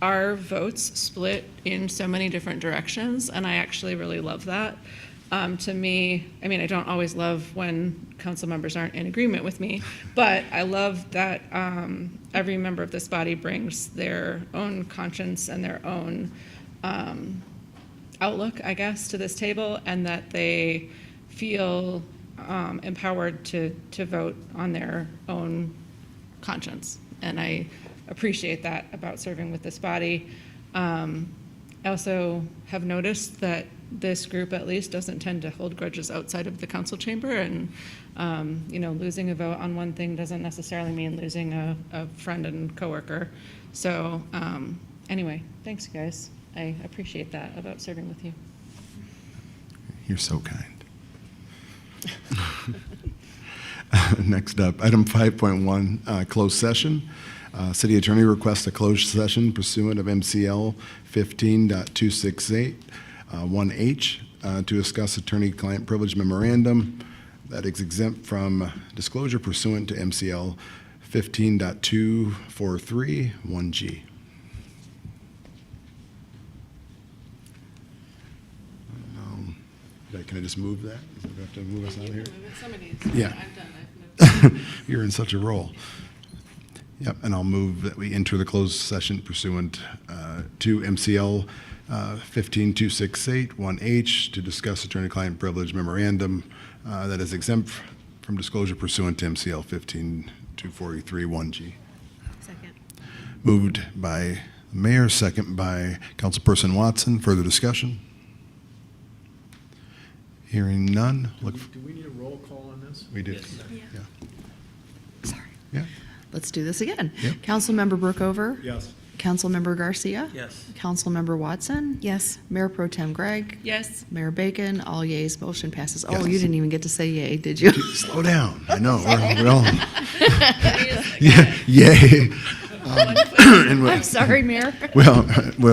Our votes split in so many different directions, and I actually really love that. To me, I mean, I don't always love when council members aren't in agreement with me, but I love that every member of this body brings their own conscience and their own outlook, I guess, to this table, and that they feel empowered to vote on their own conscience. And I appreciate that about serving with this body. I also have noticed that this group at least doesn't tend to hold grudges outside of the council chamber, and losing a vote on one thing doesn't necessarily mean losing a friend and coworker. So anyway, thanks guys. I appreciate that about serving with you. You're so kind. Next up, item 5.1, closed session. City attorney requests a closed session pursuant of MCL 15.268, 1H, to discuss attorney-client privilege memorandum that is exempt from disclosure pursuant to MCL 15.243, 1G. Can I just move that? Do we have to move us out of here? Yeah. You're in such a role. Yep, and I'll move that we enter the closed session pursuant to MCL 15.268, 1H, to discuss attorney-client privilege memorandum that is exempt from disclosure pursuant to MCL 15.243, 1G. Second. Moved by the mayor, second by Councilperson Watson. Further discussion? Hearing none. Look. Do we need a roll call on this? We do. Yes. Yeah. Sorry. Yeah. Let's do this again. Yep. Councilmember Brookover? Yes. Councilmember Garcia? Yes. Councilmember Watson? Yes. Mayor Pro Tem Gregg? Yes. Mayor Bacon? All yeas, motion passes. Oh, Yes. you didn't even get to say yay, did you? Slow down. I know. We're all. Yeah. Yay. And I'm sorry, Mayor. well,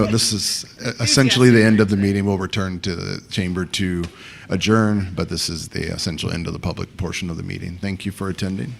this is essentially the end of the meeting. We'll return to the chamber to adjourn, but this is the essential end of the public portion of the meeting. Thank you for attending.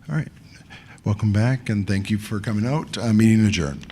All right. Welcome back, and thank you for coming out. Meeting adjourned.